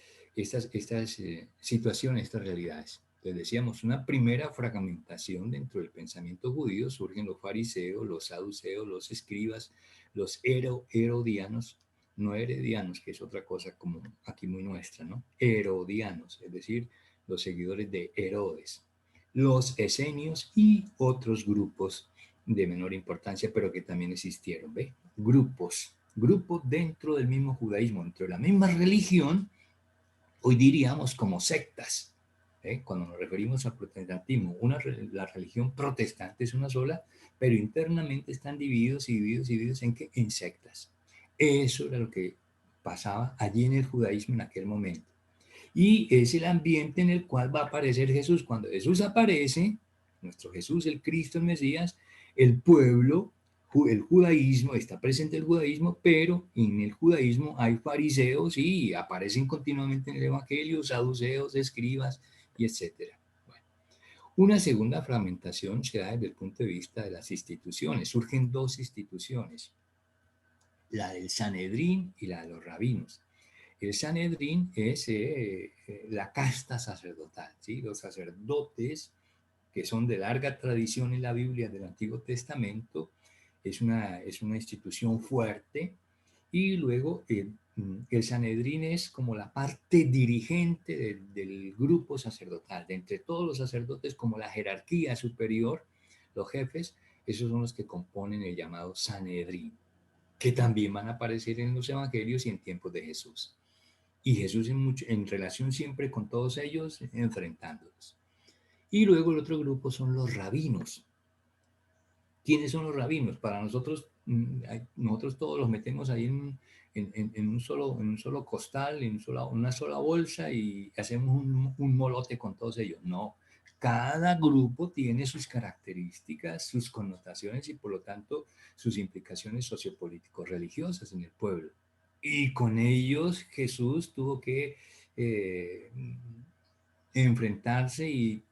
Speaker 1: situaciones, estas realidades. Entonces decíamos, una primera fragmentación dentro del pensamiento judío, surgen los fariseos, los saduceos, los escribas, los herodianos, no heredianos, que es otra cosa como aquí muy nuestra, ¿no? Herodianos, es decir, los seguidores de Herodes, los esenios y otros grupos de menor importancia, pero que también existieron, ¿ve? Grupos dentro del mismo judaísmo, dentro de la misma religión, hoy diríamos como sectas. Cuando nos referimos al protestantismo, la religión protestante es una sola, pero internamente están divididos ¿en qué? En sectas. Eso era lo que pasaba allí en el judaísmo en aquel momento. Y es el ambiente en el cual va a aparecer Jesús. Cuando Jesús aparece, nuestro Jesús, el Cristo, el Mesías, el pueblo, el judaísmo, está presente el judaísmo, pero en el judaísmo hay fariseos y aparecen continuamente en el Evangelio, saduceos, escribas y etcétera. Bueno, una segunda fragmentación se da desde el punto de vista de las instituciones. Surgen dos instituciones, la del Sanedrín y la de los rabinos. El Sanedrín es la casta sacerdotal, ¿sí? Los sacerdotes que son de larga tradición en la Biblia del Antiguo Testamento, es una institución fuerte, y luego el Sanedrín es como la parte dirigente del grupo sacerdotal, de entre todos los sacerdotes, como la jerarquía superior, los jefes, esos son los que componen el llamado Sanedrín, que también van a aparecer en los evangelios y en tiempos de Jesús. Y Jesús en relación siempre con todos ellos, enfrentándolos. Y luego el otro grupo son los rabinos. ¿Quiénes son los rabinos? Para nosotros, nosotros todos los metemos ahí en un solo costal, en una sola bolsa, y hacemos un molote con todos ellos. No, cada grupo tiene sus características, sus connotaciones y por lo tanto sus implicaciones sociopolíticos religiosas en el pueblo. Y con ellos Jesús tuvo que eh, enfrentarse y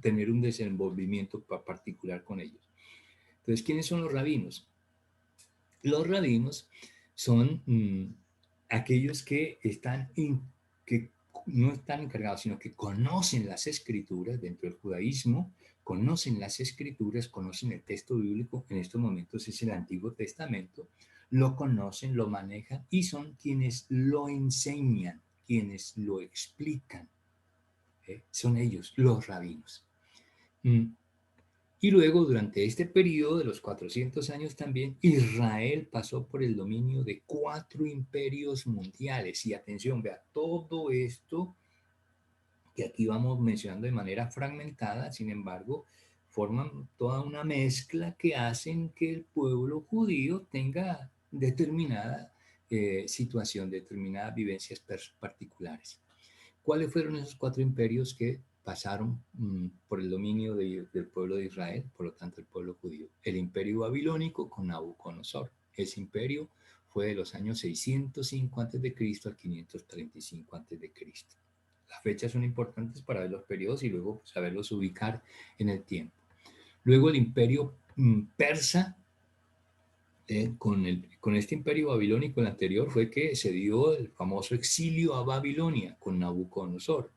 Speaker 1: tener un desenvolvimiento particular con ellos. Entonces, ¿quiénes son los rabinos? Los rabinos son aquellos que no están encargados, sino que conocen las escrituras dentro del judaísmo, conocen las escrituras, conocen el texto bíblico, en estos momentos es el Antiguo Testamento, lo conocen, lo manejan y son quienes lo enseñan, quienes lo explican. Son ellos, los rabinos. Y luego, durante este periodo de los 400 años también, Israel pasó por el dominio de 4 imperios mundiales. Y atención, vea, todo esto que aquí vamos mencionando de manera fragmentada, sin embargo, forman toda una mezcla que hacen que el pueblo judío tenga determinada situación, determinadas vivencias particulares. ¿Cuáles fueron esos 4 imperios que pasaron por el dominio del pueblo de Israel, por lo tanto el pueblo judío? El imperio babilónico con Nabucodonosor. Ese imperio fue de los años 605 a.C. al 535 a.C. Las fechas son importantes para ver los periodos y luego saberlos ubicar en el tiempo. Luego el imperio persa, con este imperio babilónico, el anterior, fue que se dio el famoso exilio a Babilonia con Nabucodonosor.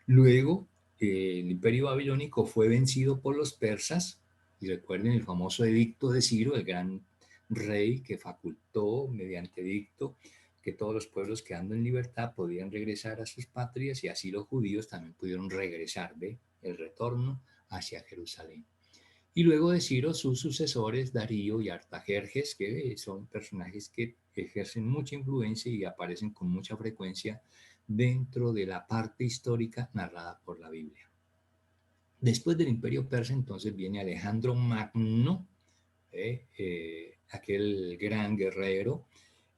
Speaker 1: Luego, el imperio babilónico fue vencido por los persas, y recuerden el famoso edicto de Ciro, el gran rey que facultó mediante edicto que todos los pueblos quedando en libertad podían regresar a sus patrias y así los judíos también pudieron regresar, ¿ve? El retorno hacia Jerusalén. Y luego de Ciro, sus sucesores, Darío y Artajerjes, que son personajes que ejercen mucha influencia y aparecen con mucha frecuencia dentro de la parte histórica narrada por la Biblia. Después del Imperio Persa, entonces viene Alejandro Magno, aquel gran guerrero,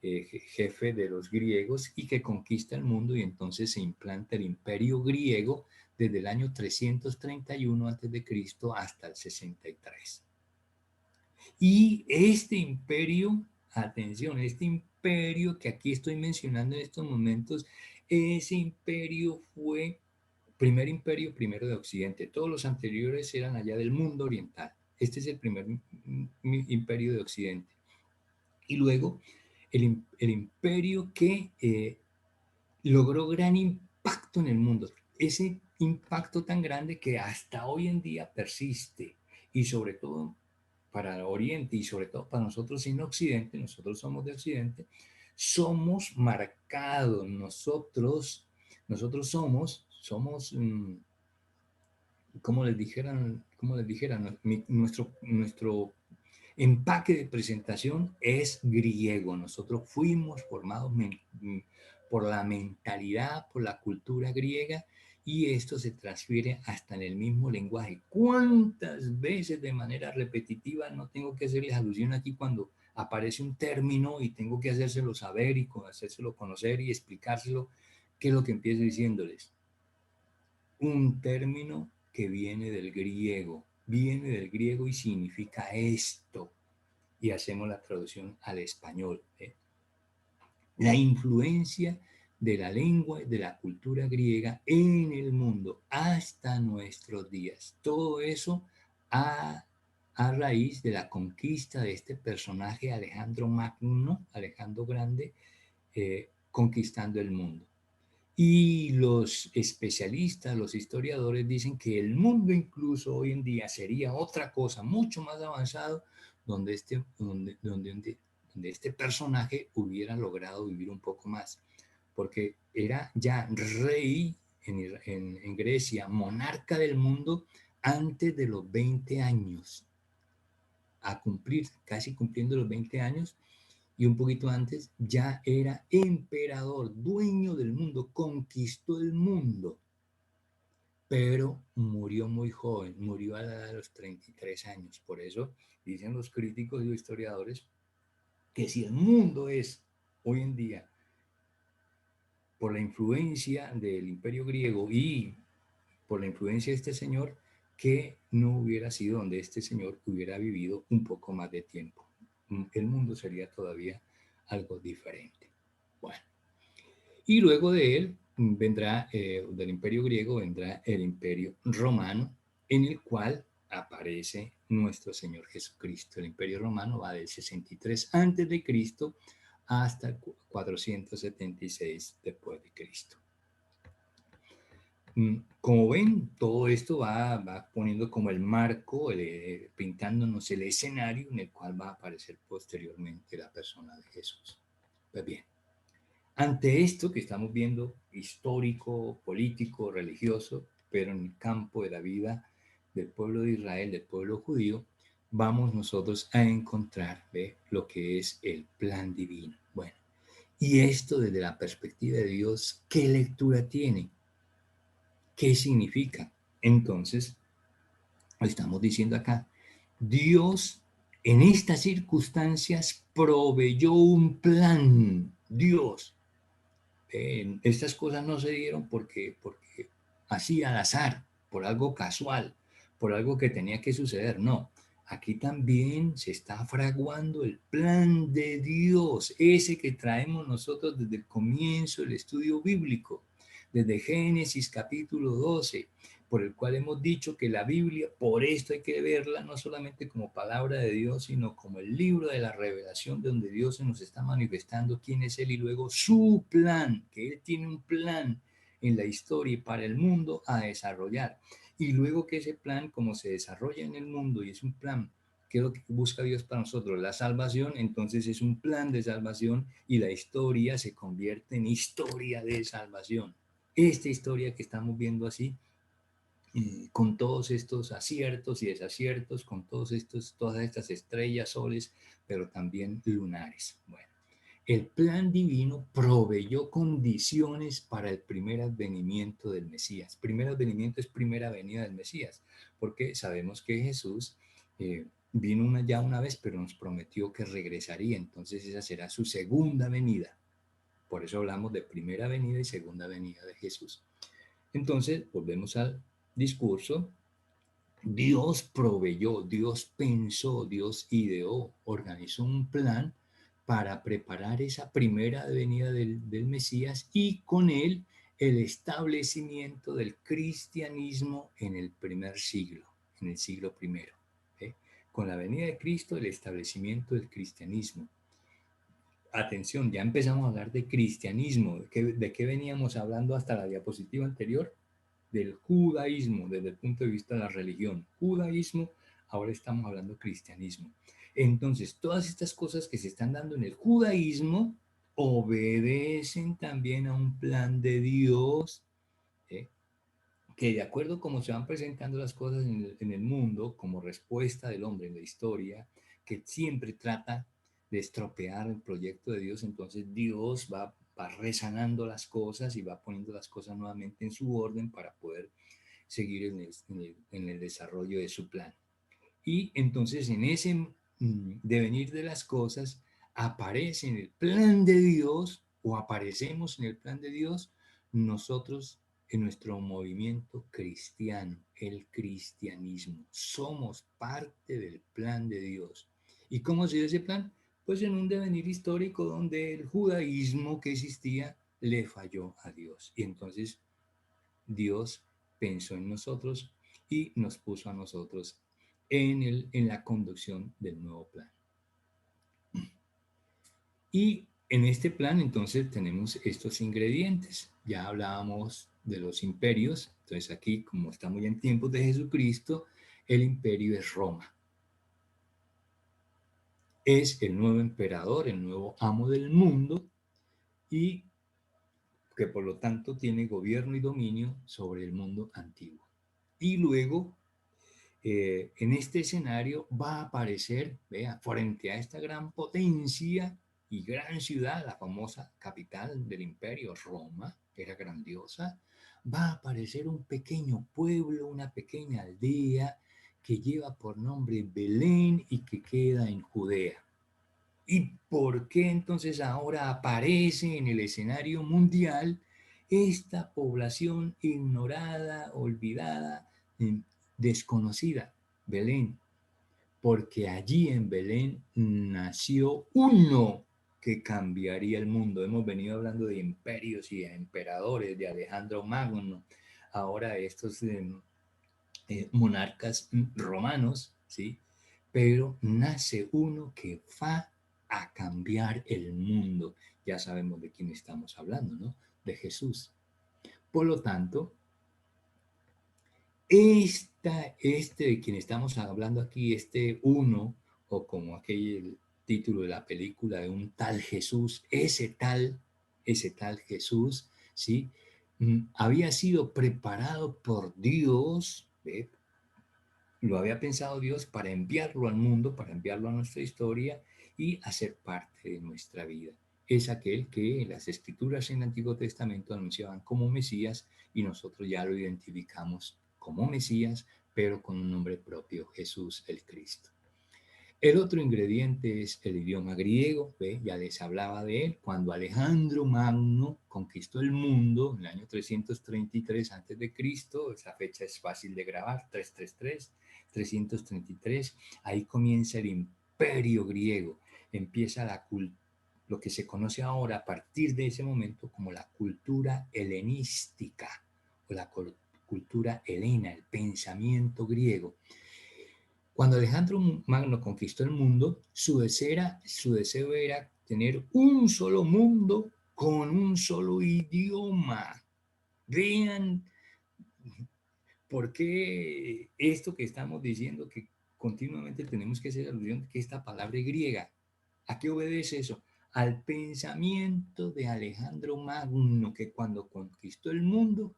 Speaker 1: jefe de los griegos y que conquista el mundo, y entonces se implanta el Imperio griego desde el año 331 a.C. hasta el 63. Y este imperio, atención, este imperio que aquí estoy mencionando en estos momentos, ese imperio fue primer imperio primero de Occidente. Todos los anteriores eran allá del mundo oriental. Este es el primer imperio de Occidente. Y luego el imperio que logró gran impacto en el mundo. Ese impacto tan grande que hasta hoy en día persiste. Y sobre todo para Oriente y sobre todo para nosotros en Occidente, nosotros somos de Occidente, somos marcados, nosotros somos como les dijeran, nuestro empaque de presentación es griego. Nosotros fuimos formados por la mentalidad, por la cultura griega, y esto se transfiere hasta en el mismo lenguaje. ¿Cuántas veces de manera repetitiva no tengo que hacerles alusión aquí cuando aparece un término y tengo que hacérselo saber y hacérselo conocer y explicárselo? ¿Qué es lo que empiezo diciéndoles? Un término que viene del griego y significa esto, y hacemos la traducción al español. La influencia de la lengua y de la cultura griega en el mundo hasta nuestros días. Todo eso a raíz de la conquista de este personaje Alejandro Magno, Alejandro Grande, conquistando el mundo. Y los especialistas, los historiadores dicen que el mundo incluso hoy en día sería otra cosa, mucho más avanzado, donde este personaje hubiera logrado vivir un poco más, porque era ya rey en Grecia, monarca del mundo antes de los 20 años, a cumplir, casi cumpliendo los 20 años, y un poquito antes ya era emperador, dueño del mundo, conquistó el mundo, pero murió muy joven, murió a la edad de los 33 años. Por eso dicen los críticos y los historiadores que si el mundo es hoy en día por la influencia del imperio griego y por la influencia de este señor, que no hubiera sido donde este señor hubiera vivido un poco más de tiempo. El mundo sería todavía algo diferente. Bueno, y luego de él vendrá, del imperio griego, vendrá el imperio romano, en el cual aparece nuestro Señor Jesucristo. El imperio romano va del 63 antes de Cristo hasta 476 después de Cristo. Como ven, todo esto va poniendo como el marco, pintándonos el escenario en el cual va a aparecer posteriormente la persona de Jesús. Pues bien, ante esto que estamos viendo, histórico, político, religioso, pero en el campo de la vida del pueblo de Israel, del pueblo judío, vamos nosotros a encontrar lo que es el plan divino. Bueno, y esto desde la perspectiva de Dios, ¿qué lectura tiene? ¿Qué significa? Entonces, estamos diciendo acá, Dios en estas circunstancias proveyó un plan. Dios, estas cosas no se dieron porque así al azar, por algo casual, por algo que tenía que suceder. No, aquí también se está fraguando el plan de Dios, ese que traemos nosotros desde el comienzo del estudio bíblico, desde Génesis capítulo 12, por el cual hemos dicho que la Biblia, por esto hay que verla no solamente como palabra de Dios, sino como el libro de la revelación, donde Dios se nos está manifestando quién es Él y luego su plan, que Él tiene un plan en la historia y para el mundo a desarrollar. Y luego que ese plan, como se desarrolla en el mundo y es un plan ¿Qué es lo que busca Dios para nosotros? La salvación. Entonces es un plan de salvación y la historia se convierte en historia de salvación. Esta historia que estamos viendo así, con todos estos aciertos y desaciertos, con todas estas estrellas, soles, pero también lunares. Bueno, el plan divino proveyó condiciones para el primer advenimiento del Mesías. Primer advenimiento es primera venida del Mesías, porque sabemos que Jesús vino ya una vez, pero nos prometió que regresaría, entonces esa será su segunda venida. Por eso hablamos de primera venida y segunda venida de Jesús. Entonces, volvemos al discurso. Dios proveyó, Dios pensó, Dios ideó, organizó un plan para preparar esa primera venida del Mesías y con él el establecimiento del cristianismo en el primer siglo, en el siglo primero. ¿Eh? Con la venida de Cristo, el establecimiento del cristianismo. Atención, ya empezamos a hablar de cristianismo. ¿De qué veníamos hablando hasta la diapositiva anterior? Del judaísmo, desde el punto de vista de la religión. Judaísmo, ahora estamos hablando de cristianismo. Entonces, todas estas cosas que se están dando en el judaísmo obedecen también a un plan de Dios, ¿eh? Que de acuerdo a cómo se van presentando las cosas en el mundo, como respuesta del hombre en la historia, que siempre trata de estropear el proyecto de Dios, entonces Dios va resanando las cosas y va poniendo las cosas nuevamente en su orden para poder seguir en el desarrollo de su plan. Y entonces en ese devenir de las cosas aparece en el plan de Dios o aparecemos en el plan de Dios nosotros en nuestro movimiento cristiano, el cristianismo. Somos parte del plan de Dios. ¿Y cómo se dio ese plan? Pues en un devenir histórico donde el judaísmo que existía le falló a Dios. Y entonces Dios pensó en nosotros y nos puso a nosotros en la conducción del nuevo plan. Y en este plan entonces tenemos estos ingredientes. Ya hablábamos de los imperios, entonces aquí como estamos ya en tiempos de Jesucristo, el imperio es Roma. Es el nuevo emperador, el nuevo amo del mundo y que por lo tanto tiene gobierno y dominio sobre el mundo antiguo. Y luego en este escenario va a aparecer, vea, frente a esta gran potencia y gran ciudad, la famosa capital del imperio, Roma, que era grandiosa, va a aparecer un pequeño pueblo, una pequeña aldea que lleva por nombre Belén y que queda en Judea. ¿Y por qué entonces ahora aparece en el escenario mundial esta población ignorada, olvidada, desconocida? Belén. Porque allí en Belén nació uno que cambiaría el mundo. Hemos venido hablando de imperios y de emperadores, de Alejandro Magno, ahora estos monarcas romanos, ¿sí? Pero nace uno que va a cambiar el mundo. Ya sabemos de quién estamos hablando, ¿no? De Jesús. Por lo tanto, este de quien estamos hablando aquí, este uno, o como aquel título de la película de un tal Jesús, ese tal Jesús, ¿sí? Había sido preparado por Dios, ¿ve? Lo había pensado Dios para enviarlo al mundo, para enviarlo a nuestra historia y hacer parte de nuestra vida. Es aquel que las escrituras en el Antiguo Testamento anunciaban como Mesías y nosotros ya lo identificamos como Mesías, pero con un nombre propio, Jesús el Cristo. El otro ingrediente es el idioma griego, ¿ve? Ya les hablaba de él, cuando Alejandro Magno conquistó el mundo en el año 333 a.C., esa fecha es fácil de grabar, 333, 333, ahí comienza el imperio griego, empieza lo que se conoce ahora a partir de ese momento como la cultura helenística, o la cultura helena, el pensamiento griego. Cuando Alejandro Magno conquistó el mundo, su deseo era tener un solo mundo con un solo idioma. Vean por qué esto que estamos diciendo, que continuamente tenemos que hacer alusión de que esta palabra es griega. ¿A qué obedece eso? Al pensamiento de Alejandro Magno, que cuando conquistó el mundo,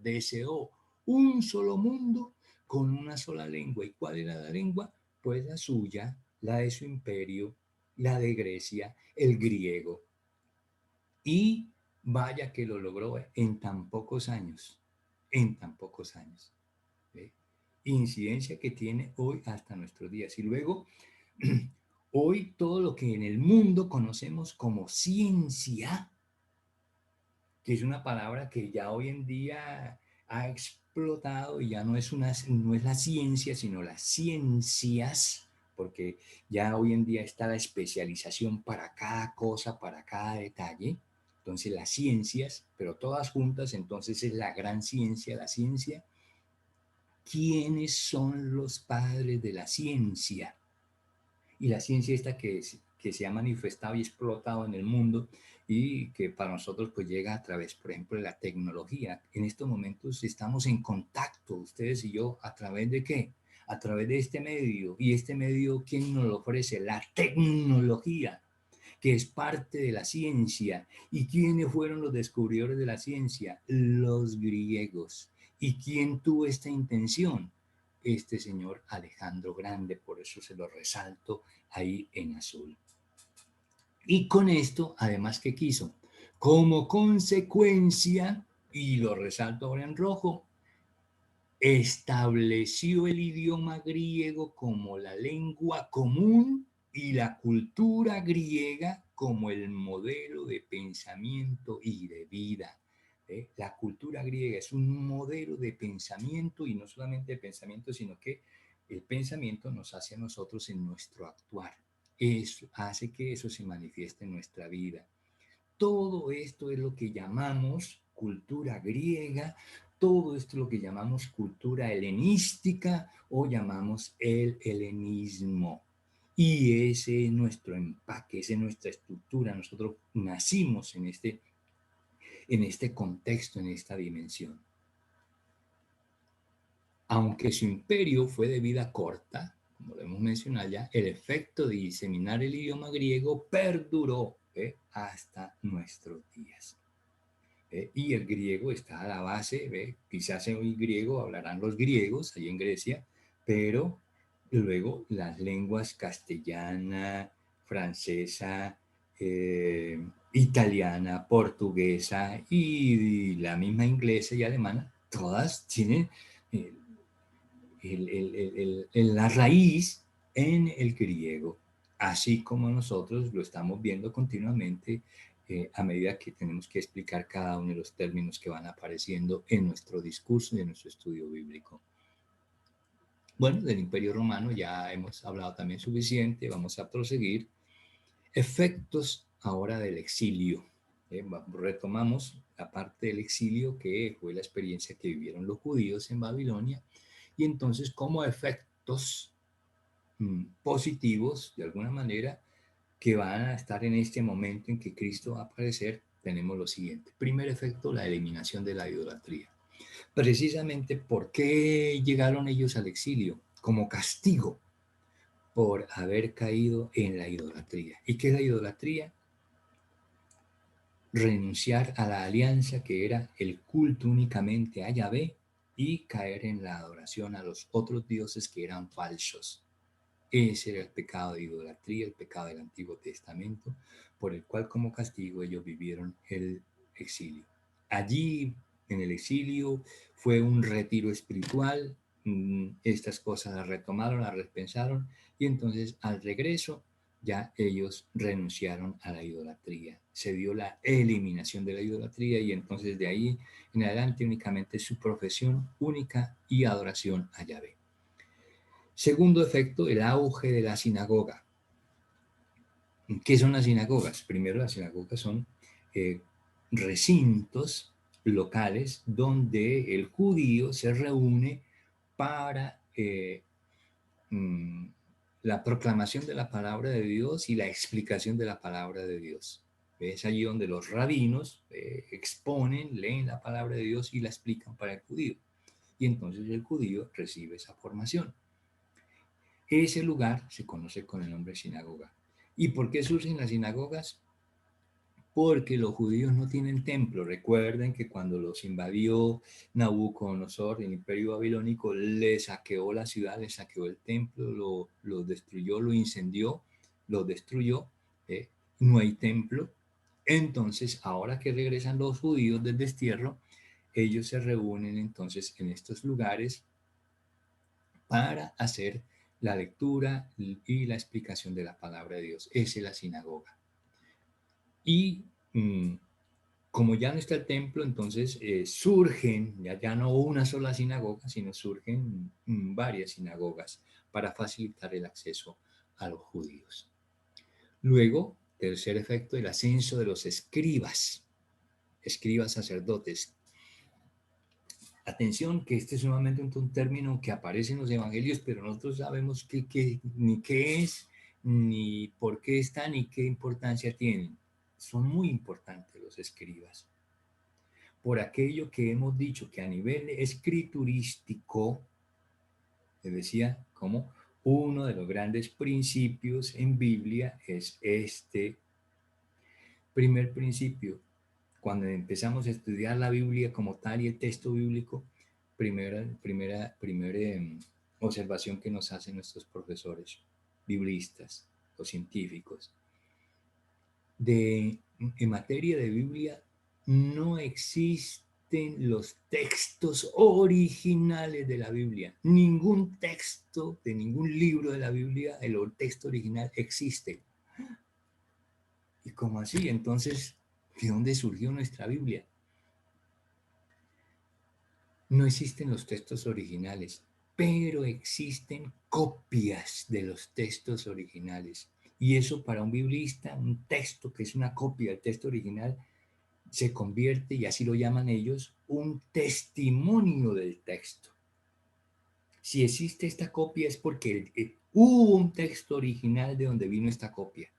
Speaker 1: deseó un solo mundo con una sola lengua. ¿Y cuál era la lengua? Pues la suya, la de su imperio, la de Grecia, el griego. Y vaya que lo logró en tan pocos años, en tan pocos años. ¿Ve? Incidencia que tiene hoy hasta nuestros días. Y luego, hoy todo lo que en el mundo conocemos como ciencia, que es una palabra que ya hoy en día ha explotado y ya no es la ciencia, sino las ciencias, porque ya hoy en día está la especialización para cada cosa, para cada detalle. Entonces las ciencias, pero todas juntas, entonces es la gran ciencia, la ciencia. ¿Quiénes son los padres de la ciencia? Y la ciencia esta que se ha manifestado y explotado en el mundo y que para nosotros pues llega a través, por ejemplo, de la tecnología. En estos momentos estamos en contacto, ustedes y yo, ¿a través de qué? A través de este medio. Y este medio, ¿quién nos lo ofrece? La tecnología, que es parte de la ciencia. ¿Y quiénes fueron los descubridores de la ciencia? Los griegos. ¿Y quién tuvo esta intención? Este señor Alejandro Grande, por eso se lo resalto ahí en azul. Y con esto, además, ¿qué quiso? Como consecuencia, y lo resalto ahora en rojo, estableció el idioma griego como la lengua común y la cultura griega como el modelo de pensamiento y de vida. La cultura griega es un modelo de pensamiento y no solamente de pensamiento, sino que el pensamiento nos hace a nosotros en nuestro actuar. Eso hace que eso se manifieste en nuestra vida. Todo esto es lo que llamamos cultura griega, todo esto es lo que llamamos cultura helenística o llamamos el helenismo. Y ese es nuestro empaque, esa es nuestra estructura. Nosotros nacimos en este contexto, en esta dimensión. Aunque su imperio fue de vida corta, como lo hemos mencionado ya, el efecto de diseminar el idioma griego perduró hasta nuestros días. Y el griego está a la base, quizás en el griego hablarán los griegos ahí en Grecia, pero luego las lenguas castellana, francesa, italiana, portuguesa y la misma inglesa y alemana, todas tienen eh, la raíz en el griego, así como nosotros lo estamos viendo continuamente a medida que tenemos que explicar cada uno de los términos que van apareciendo en nuestro discurso y en nuestro estudio bíblico. Bueno, del Imperio Romano ya hemos hablado también suficiente, vamos a proseguir. Efectos ahora del exilio. Retomamos la parte del exilio que fue la experiencia que vivieron los judíos en Babilonia y entonces como efectos positivos, de alguna manera, que van a estar en este momento en que Cristo va a aparecer, tenemos lo siguiente. Primer efecto, la eliminación de la idolatría. Precisamente, ¿por qué llegaron ellos al exilio? Como castigo por haber caído en la idolatría. ¿Y qué es la idolatría? Renunciar a la alianza que era el culto únicamente a Yahvé y caer en la adoración a los otros dioses que eran falsos. Ese era el pecado de idolatría, el pecado del Antiguo Testamento, por el cual como castigo ellos vivieron el exilio. Allí, en el exilio, fue un retiro espiritual, estas cosas las retomaron, las repensaron, y entonces al regreso ya ellos renunciaron a la idolatría. Se dio la eliminación de la idolatría y entonces de ahí en adelante únicamente su profesión única y adoración a Yahvé. Segundo efecto, el auge de la sinagoga. ¿Qué son las sinagogas? Primero, las sinagogas son recintos locales donde el judío se reúne para la proclamación de la palabra de Dios y la explicación de la palabra de Dios. Es allí donde los rabinos exponen, leen la palabra de Dios y la explican para el judío. Y entonces el judío recibe esa formación. Ese lugar se conoce con el nombre de sinagoga. ¿Y por qué surgen las sinagogas? Porque los judíos no tienen templo. Recuerden que cuando los invadió Nabucodonosor, el imperio babilónico, les saqueó la ciudad, les saqueó el templo, lo destruyó, lo incendió, lo destruyó. ¿Eh? No hay templo. Entonces, ahora que regresan los judíos del destierro, ellos se reúnen entonces en estos lugares para hacer la lectura y la explicación de la palabra de Dios. Esa es la sinagoga. Y como ya no está el templo, entonces surgen, ya no una sola sinagoga, sino surgen varias sinagogas para facilitar el acceso a los judíos. Luego, tercer efecto, el ascenso de los escribas, escribas sacerdotes. Atención, que este es sumamente un término que aparece en los evangelios, pero nosotros sabemos ni qué es, ni por qué está, ni qué importancia tienen. Son muy importantes los escribas. Por aquello que hemos dicho que a nivel escriturístico, les decía, como uno de los grandes principios en Biblia es este primer principio. Cuando empezamos a estudiar la Biblia como tal y el texto bíblico, primera observación que nos hacen nuestros profesores, biblistas o científicos. En materia de Biblia no existen los textos originales de la Biblia. Ningún texto de ningún libro de la Biblia, el texto original existe. ¿Y cómo así? Entonces, ¿de dónde surgió nuestra Biblia? No existen los textos originales, pero existen copias de los textos originales. Y eso para un biblista, un texto que es una copia del texto original, se convierte, y así lo llaman ellos, un testimonio del texto. Si existe esta copia es porque hubo un texto original de donde vino esta copia.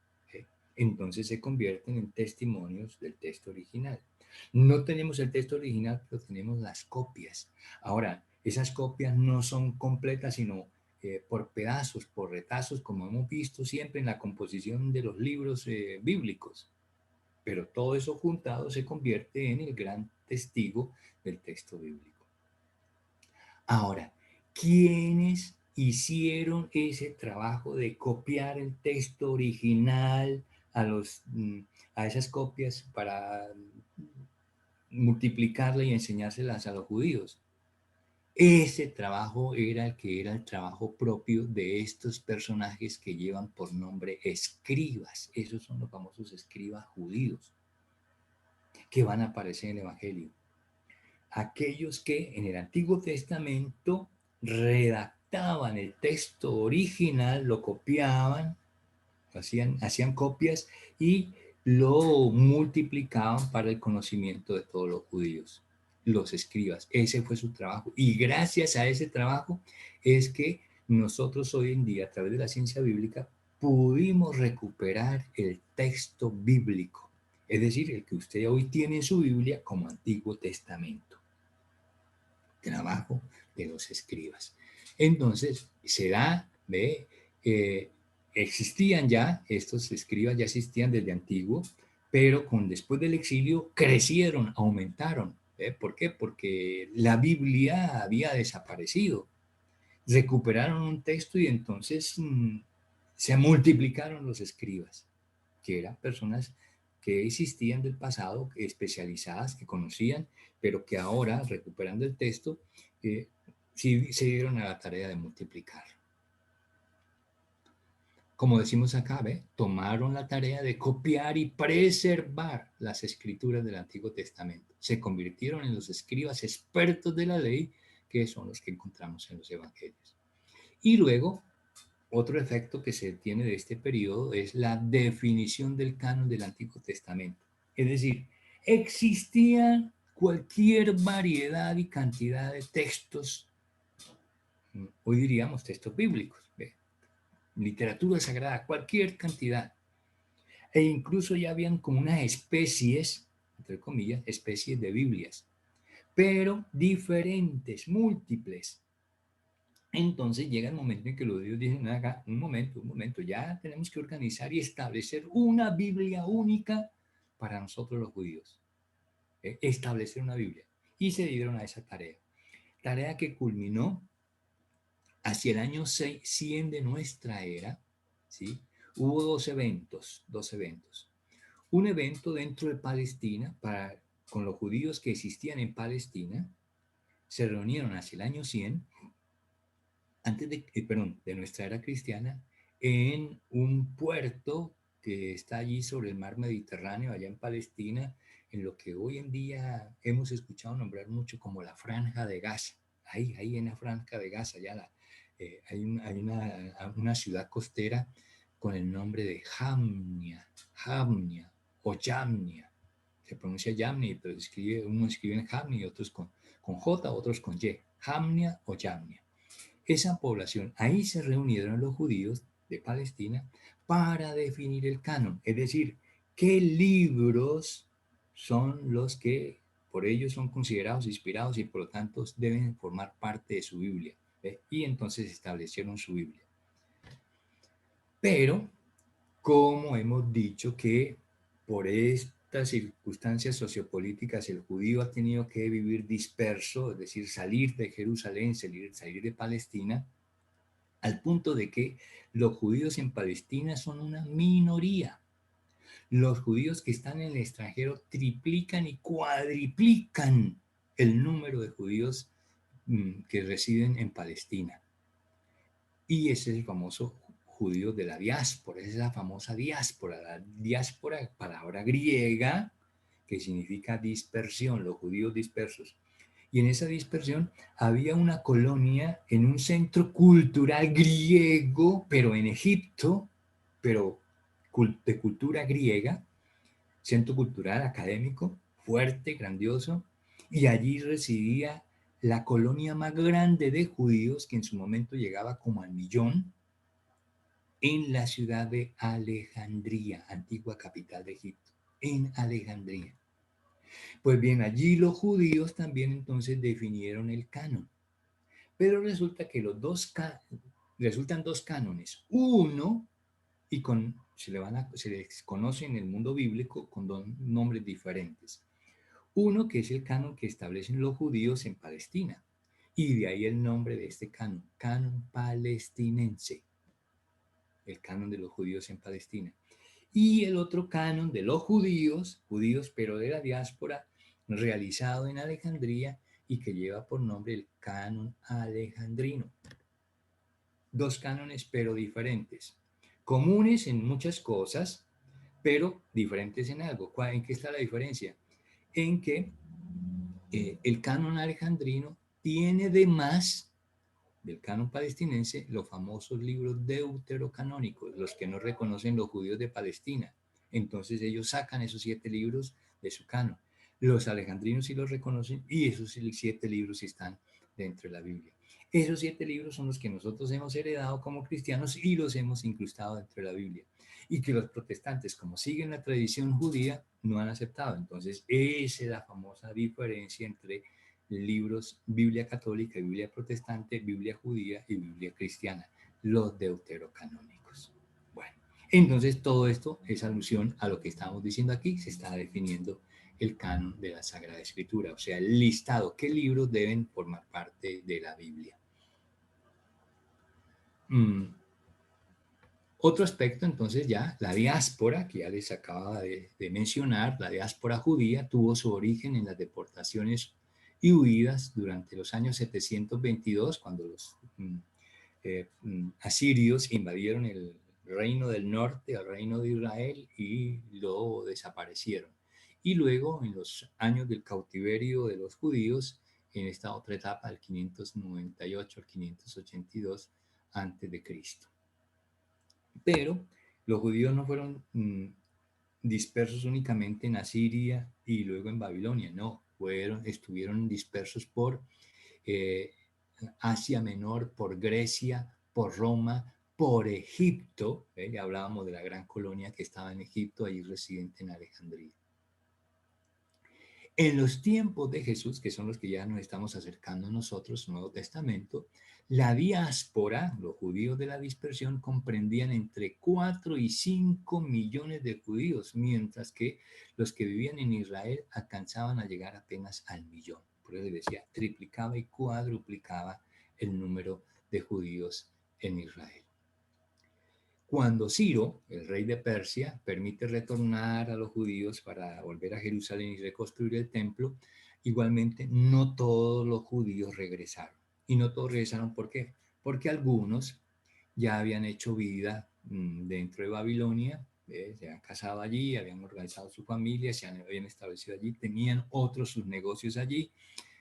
Speaker 1: Entonces se convierten en testimonios del texto original. No tenemos el texto original, pero tenemos las copias. Ahora, esas copias no son completas, sino por pedazos, por retazos, como hemos visto siempre en la composición de los libros bíblicos. Pero todo eso juntado se convierte en el gran testigo del texto bíblico. Ahora, ¿quiénes hicieron ese trabajo de copiar el texto original a esas copias para multiplicarla y enseñárselas a los judíos? Ese trabajo era el trabajo propio de estos personajes que llevan por nombre escribas. Esos son los famosos escribas judíos que van a aparecer en el Evangelio. Aquellos que en el Antiguo Testamento redactaban el texto original, lo copiaban, hacían copias y lo multiplicaban para el conocimiento de todos los judíos, los escribas. Ese fue su trabajo. Y gracias a ese trabajo es que nosotros hoy en día, a través de la ciencia bíblica, pudimos recuperar el texto bíblico, es decir, el que usted hoy tiene en su Biblia como Antiguo Testamento. Trabajo de los escribas. Entonces, se da, ve, existían ya, estos escribas ya existían desde antiguo, pero después del exilio crecieron, aumentaron. ¿Por qué? Porque la Biblia había desaparecido. Recuperaron un texto y entonces se multiplicaron los escribas, que eran personas que existían del pasado, especializadas, que conocían, pero que ahora, recuperando el texto, sí se dieron a la tarea de multiplicar. Como decimos acá, tomaron la tarea de copiar y preservar las escrituras del Antiguo Testamento. Se convirtieron en los escribas expertos de la ley, que son los que encontramos en los evangelios. Y luego, otro efecto que se tiene de este periodo es la definición del canon del Antiguo Testamento. Es decir, existía cualquier variedad y cantidad de textos, hoy diríamos textos bíblicos, literatura sagrada, cualquier cantidad. E incluso ya habían como unas especies, entre comillas, especies de Biblias, pero diferentes, múltiples. Entonces llega el momento en que los judíos dicen, acá, un momento, ya tenemos que organizar y establecer una Biblia única para nosotros los judíos. Establecer una Biblia. Y se dieron a esa tarea. Tarea que culminó hacia el año 100 de nuestra era, ¿sí? Hubo dos eventos. Un evento dentro de Palestina, con los judíos que existían en Palestina, se reunieron hacia el año 100 de nuestra era cristiana, en un puerto que está allí sobre el mar Mediterráneo, allá en Palestina, en lo que hoy en día hemos escuchado nombrar mucho como la Franja de Gaza. Ahí en la Franja de Gaza, hay una ciudad costera con el nombre de Jamnia o Yamnia. Se pronuncia Yamni, pero unos escriben Jamni y otros con J, otros con Y. Jamnia o Yamnia. Esa población, ahí se reunieron los judíos de Palestina para definir el canon, es decir, qué libros son los que por ellos son considerados inspirados y por lo tanto deben formar parte de su Biblia. Y entonces establecieron su Biblia. Pero, como hemos dicho que por estas circunstancias sociopolíticas el judío ha tenido que vivir disperso, es decir, salir de Jerusalén, salir de Palestina, al punto de que los judíos en Palestina son una minoría. Los judíos que están en el extranjero triplican y cuadriplican el número de judíos que residen en Palestina. Y ese es el famoso judío de la diáspora, esa es la famosa diáspora. La diáspora, palabra griega que significa dispersión, los judíos dispersos. Y en esa dispersión había una colonia en un centro cultural griego, pero en Egipto, pero de cultura griega, centro cultural académico, fuerte, grandioso, y allí residía la colonia más grande de judíos, que en su momento llegaba como al 1.000.000, en la ciudad de Alejandría, antigua capital de Egipto, en Alejandría. Pues bien, allí los judíos también entonces definieron el canon. Pero resulta que resultan dos cánones. Uno, y se les conoce en el mundo bíblico con dos nombres diferentes. Uno que es el canon que establecen los judíos en Palestina. Y de ahí el nombre de este canon palestinense. El canon de los judíos en Palestina. Y el otro canon de los judíos pero de la diáspora, realizado en Alejandría y que lleva por nombre el canon alejandrino. Dos cánones pero diferentes, comunes en muchas cosas, pero diferentes en algo. ¿En qué está la diferencia? En que el canon alejandrino tiene de más del canon palestinense los famosos libros deuterocanónicos, los que no reconocen los judíos de Palestina. Entonces ellos sacan esos 7 libros de su canon. Los alejandrinos sí los reconocen y esos 7 libros están dentro de la Biblia. Esos 7 libros son los que nosotros hemos heredado como cristianos y los hemos incrustado dentro de la Biblia. Y que los protestantes, como siguen la tradición judía, no han aceptado. Entonces, esa es la famosa diferencia entre libros, Biblia católica, Biblia protestante, Biblia judía y Biblia cristiana, los deuterocanónicos. Bueno, entonces todo esto es alusión a lo que estamos diciendo aquí, se está definiendo el canon de la Sagrada Escritura, o sea, el listado, qué libros deben formar parte de la Biblia. Otro aspecto, entonces, ya la diáspora, que ya les acababa de mencionar, la diáspora judía tuvo su origen en las deportaciones y huidas durante los años 722, cuando los asirios invadieron el reino del norte, el reino de Israel, y lo desaparecieron. Y luego, en los años del cautiverio de los judíos, en esta otra etapa, del 598 al 582 antes de Cristo. Pero los judíos no fueron dispersos únicamente en Asiria y luego en Babilonia, no, estuvieron dispersos por Asia Menor, por Grecia, por Roma, por Egipto. Ya hablábamos de la gran colonia que estaba en Egipto, allí residente en Alejandría. En los tiempos de Jesús, que son los que ya nos estamos acercando nosotros, Nuevo Testamento, la diáspora, los judíos de la dispersión, comprendían entre 4 y 5 millones de judíos, mientras que los que vivían en Israel alcanzaban a llegar apenas al millón. Por eso decía, triplicaba y cuadruplicaba el número de judíos en Israel. Cuando Ciro, el rey de Persia, permite retornar a los judíos para volver a Jerusalén y reconstruir el templo, igualmente no todos los judíos regresaron. Y no todos regresaron, ¿por qué? Porque algunos ya habían hecho vida dentro de Babilonia, se habían casado allí, habían organizado su familia, se habían establecido allí, tenían otros sus negocios allí.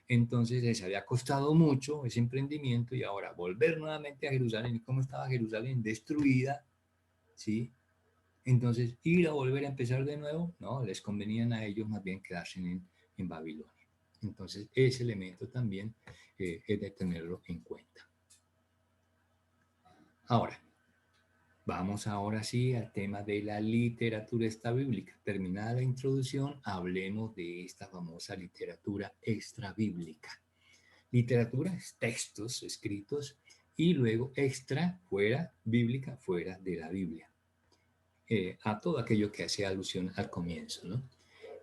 Speaker 1: Entonces les había costado mucho ese emprendimiento y ahora volver nuevamente a Jerusalén. ¿Y cómo estaba Jerusalén? Destruida, ¿sí? Entonces, ir a volver a empezar de nuevo, no, les convenían a ellos más bien quedarse en Babilonia. Entonces, ese elemento también es de tenerlo en cuenta. Ahora, vamos ahora sí al tema de la literatura extrabíblica. Terminada la introducción, hablemos de esta famosa literatura extrabíblica. Literatura es textos escritos y luego extra, fuera, bíblica, fuera de la Biblia. A todo aquello que hace alusión al comienzo, ¿no?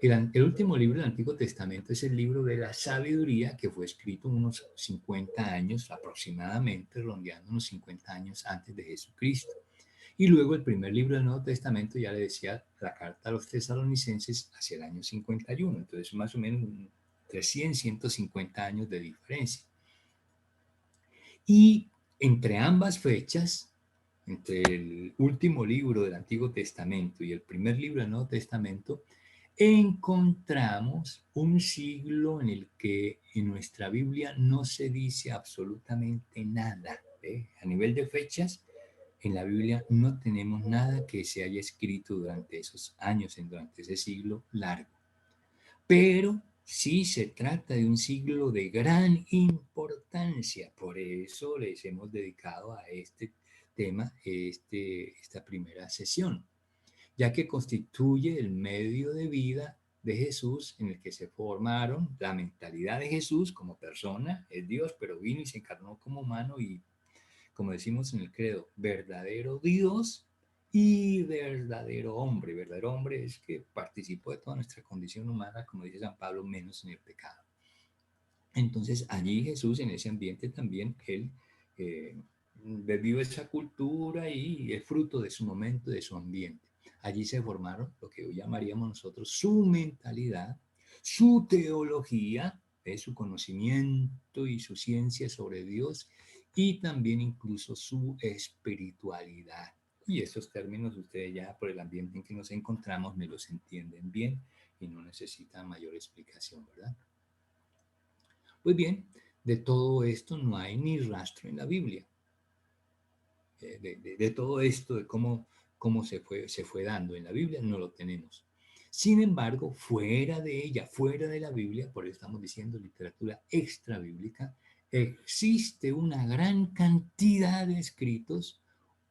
Speaker 1: El último libro del Antiguo Testamento es el libro de la sabiduría, que fue escrito unos 50 años aproximadamente, rondeando unos 50 años antes de Jesucristo. Y luego el primer libro del Nuevo Testamento, ya le decía, la carta a los tesalonicenses, hacia el año 51. Entonces, más o menos entre 100 150 años de diferencia. Y entre ambas fechas, entre el último libro del Antiguo Testamento y el primer libro del Nuevo Testamento, encontramos un siglo en el que en nuestra Biblia no se dice absolutamente nada. A nivel de fechas, en la Biblia no tenemos nada que se haya escrito durante esos años, durante ese siglo largo. Pero sí se trata de un siglo de gran importancia. Por eso les hemos dedicado a este tema esta primera sesión, ya que constituye el medio de vida de Jesús en el que se formaron la mentalidad de Jesús como persona, es Dios, pero vino y se encarnó como humano y, como decimos en el credo, verdadero Dios y verdadero hombre. Verdadero hombre es que participó de toda nuestra condición humana, como dice San Pablo, menos en el pecado. Entonces allí Jesús, en ese ambiente también, él vivió esa cultura y es fruto de su momento, de su ambiente. Allí se formaron lo que hoy llamaríamos nosotros su mentalidad, su teología, su conocimiento y su ciencia sobre Dios y también incluso su espiritualidad. Y esos términos ustedes ya por el ambiente en que nos encontramos me los entienden bien y no necesitan mayor explicación, ¿verdad? Pues bien, de todo esto no hay ni rastro en la Biblia. De todo esto, de cómo se fue dando en la Biblia, no lo tenemos. Sin embargo, fuera de ella, fuera de la Biblia, por eso estamos diciendo literatura extra bíblica, existe una gran cantidad de escritos,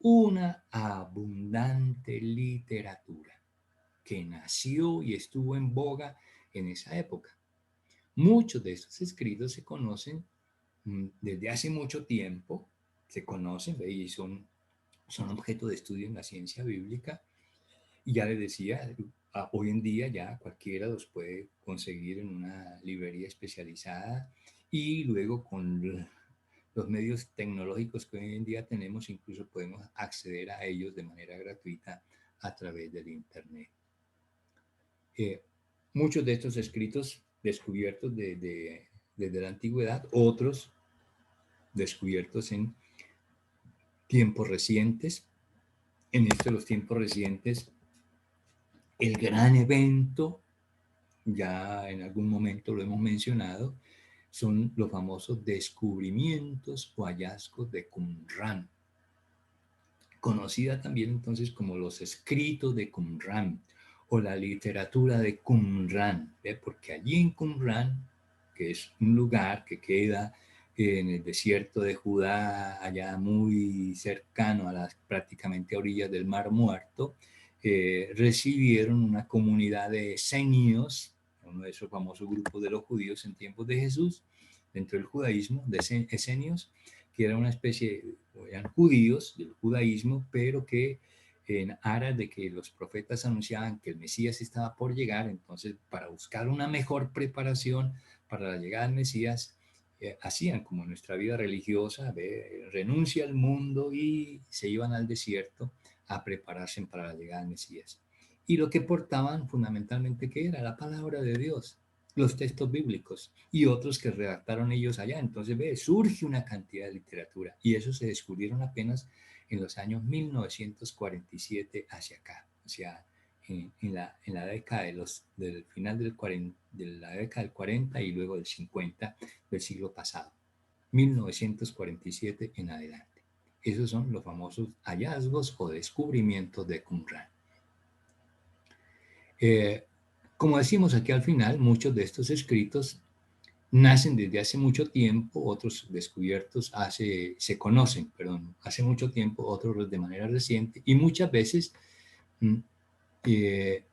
Speaker 1: una abundante literatura que nació y estuvo en boga en esa época. Muchos de estos escritos se conocen desde hace mucho tiempo, se conocen y son objeto de estudio en la ciencia bíblica. Y ya les decía, hoy en día ya cualquiera los puede conseguir en una librería especializada y luego con los medios tecnológicos que hoy en día tenemos, incluso podemos acceder a ellos de manera gratuita a través del Internet. Muchos de estos escritos descubiertos desde la antigüedad, otros descubiertos en tiempos recientes. En los tiempos recientes, el gran evento, ya en algún momento lo hemos mencionado, son los famosos descubrimientos o hallazgos de Qumran, conocida también entonces como los escritos de Qumran o la literatura de Qumran, porque allí en Qumran, que es un lugar que queda en el desierto de Judá, allá muy cercano a las prácticamente orillas del Mar Muerto, recibieron una comunidad de esenios, uno de esos famosos grupos de los judíos en tiempos de Jesús, dentro del judaísmo, de esenios, que era una especie, eran judíos del judaísmo, pero que en aras de que los profetas anunciaban que el Mesías estaba por llegar, entonces para buscar una mejor preparación para la llegada del Mesías, hacían como nuestra vida religiosa, renuncia al mundo y se iban al desierto a prepararse para la llegada del Mesías. Y lo que portaban fundamentalmente, ¿qué era? La palabra de Dios, los textos bíblicos y otros que redactaron ellos allá. Entonces, surge una cantidad de literatura y eso se descubrieron apenas en los años 1947 hacia acá, o sea, en la década del final de la década del 40 y luego del 50 del siglo pasado, 1947 en adelante. Esos son los famosos hallazgos o descubrimientos de Qumran. Como decimos aquí al final, muchos de estos escritos nacen desde hace mucho tiempo, otros descubiertos se conocen, perdón, hace mucho tiempo, otros de manera reciente, y muchas veces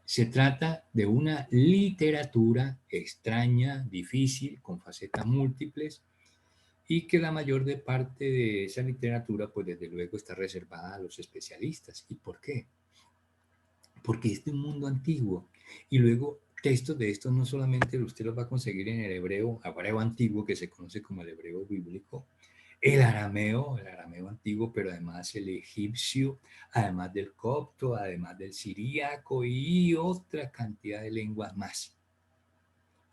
Speaker 1: se trata de una literatura extraña, difícil, con facetas múltiples, y que la mayor parte de esa literatura, pues desde luego está reservada a los especialistas. ¿Y por qué? Porque este es un mundo antiguo. Y luego textos de estos no solamente usted los va a conseguir en el hebreo antiguo, que se conoce como el hebreo bíblico, el arameo antiguo, pero además el egipcio, además del copto, además del siríaco y otra cantidad de lenguas más.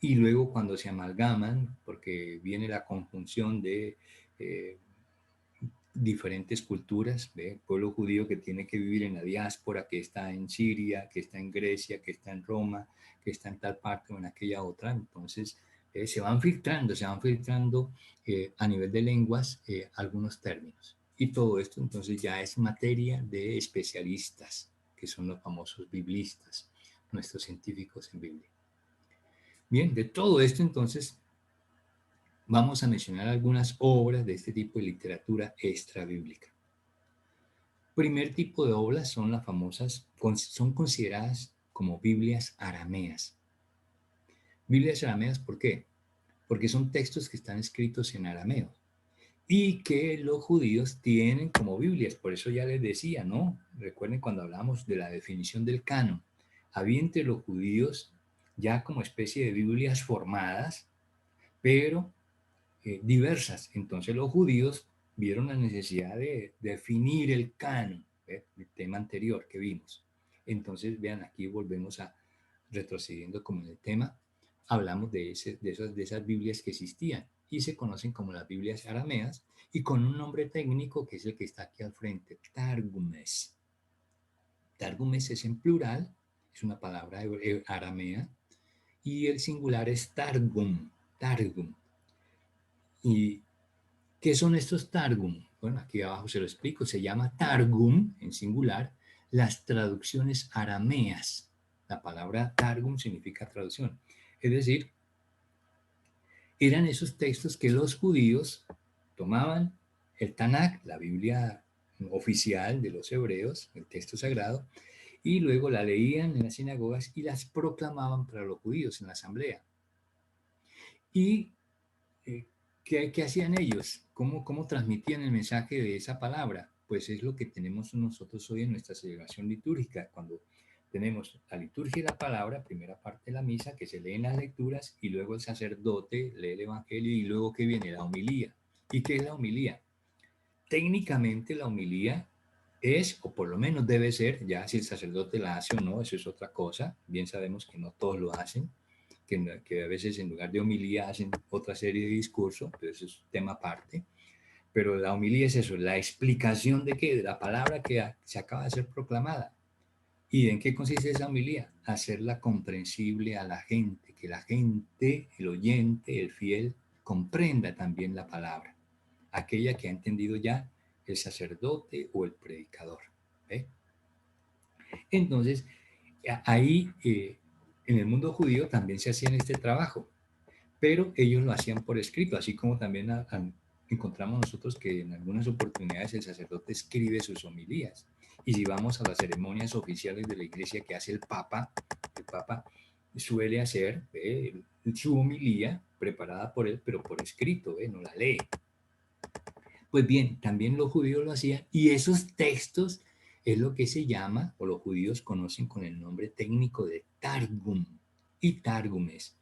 Speaker 1: Y luego cuando se amalgaman, porque viene la conjunción de diferentes culturas, ¿ve? Pueblo judío que tiene que vivir en la diáspora, que está en Siria, que está en Grecia, que está en Roma, que está en tal parte o en aquella otra. Entonces, se van filtrando a nivel de lenguas algunos términos. Y todo esto entonces ya es materia de especialistas, que son los famosos biblistas, nuestros científicos en Biblia. Bien, de todo esto entonces vamos a mencionar algunas obras de este tipo de literatura extrabíblica. Primer tipo de obras son las famosas, son consideradas como Biblias arameas. Biblias arameas, ¿por qué? Porque son textos que están escritos en arameo y que los judíos tienen como Biblias. Por eso ya les decía, ¿no? Recuerden cuando hablamos de la definición del canon. Había entre los judíos ya como especie de Biblias formadas, pero diversas. Entonces los judíos vieron la necesidad de definir el canon, el tema anterior que vimos. Entonces, vean, aquí volvemos a retrocediendo como en el tema, hablamos de esas Biblias que existían y se conocen como las Biblias arameas y con un nombre técnico que es el que está aquí al frente, Targumes. Targumes es en plural, es una palabra aramea y el singular es Targum, Targum. ¿Y qué son estos Targum? Bueno, aquí abajo se lo explico. Se llama Targum, en singular, las traducciones arameas. La palabra Targum significa traducción. Es decir, eran esos textos que los judíos tomaban el Tanakh, la Biblia oficial de los hebreos, el texto sagrado, y luego la leían en las sinagogas y las proclamaban para los judíos en la asamblea. Y ¿qué hacían ellos? ¿Cómo transmitían el mensaje de esa palabra? Pues es lo que tenemos nosotros hoy en nuestra celebración litúrgica, cuando tenemos la liturgia y la palabra, primera parte de la misa, que se leen las lecturas, y luego el sacerdote lee el evangelio, y luego que viene la homilía. ¿Y qué es la homilía? Técnicamente la homilía es, o por lo menos debe ser, ya si el sacerdote la hace o no, eso es otra cosa, bien sabemos que no todos lo hacen, que a veces en lugar de homilía hacen otra serie de discursos, pero eso es tema aparte. Pero la homilía es eso, la explicación de qué, de la palabra que se acaba de ser proclamada. ¿Y en qué consiste esa homilía? Hacerla comprensible a la gente, que la gente, el oyente, el fiel, comprenda también la palabra, aquella que ha entendido ya el sacerdote o el predicador. ¿Ve? Entonces, ahí en el mundo judío también se hacía este trabajo, pero ellos lo hacían por escrito, así como también encontramos nosotros que en algunas oportunidades el sacerdote escribe sus homilías. Y si vamos a las ceremonias oficiales de la iglesia que hace el Papa suele hacer su homilía preparada por él, pero por escrito, no la lee. Pues bien, también los judíos lo hacían y esos textos es lo que se llama, o los judíos conocen con el nombre técnico de Targum y Targumes.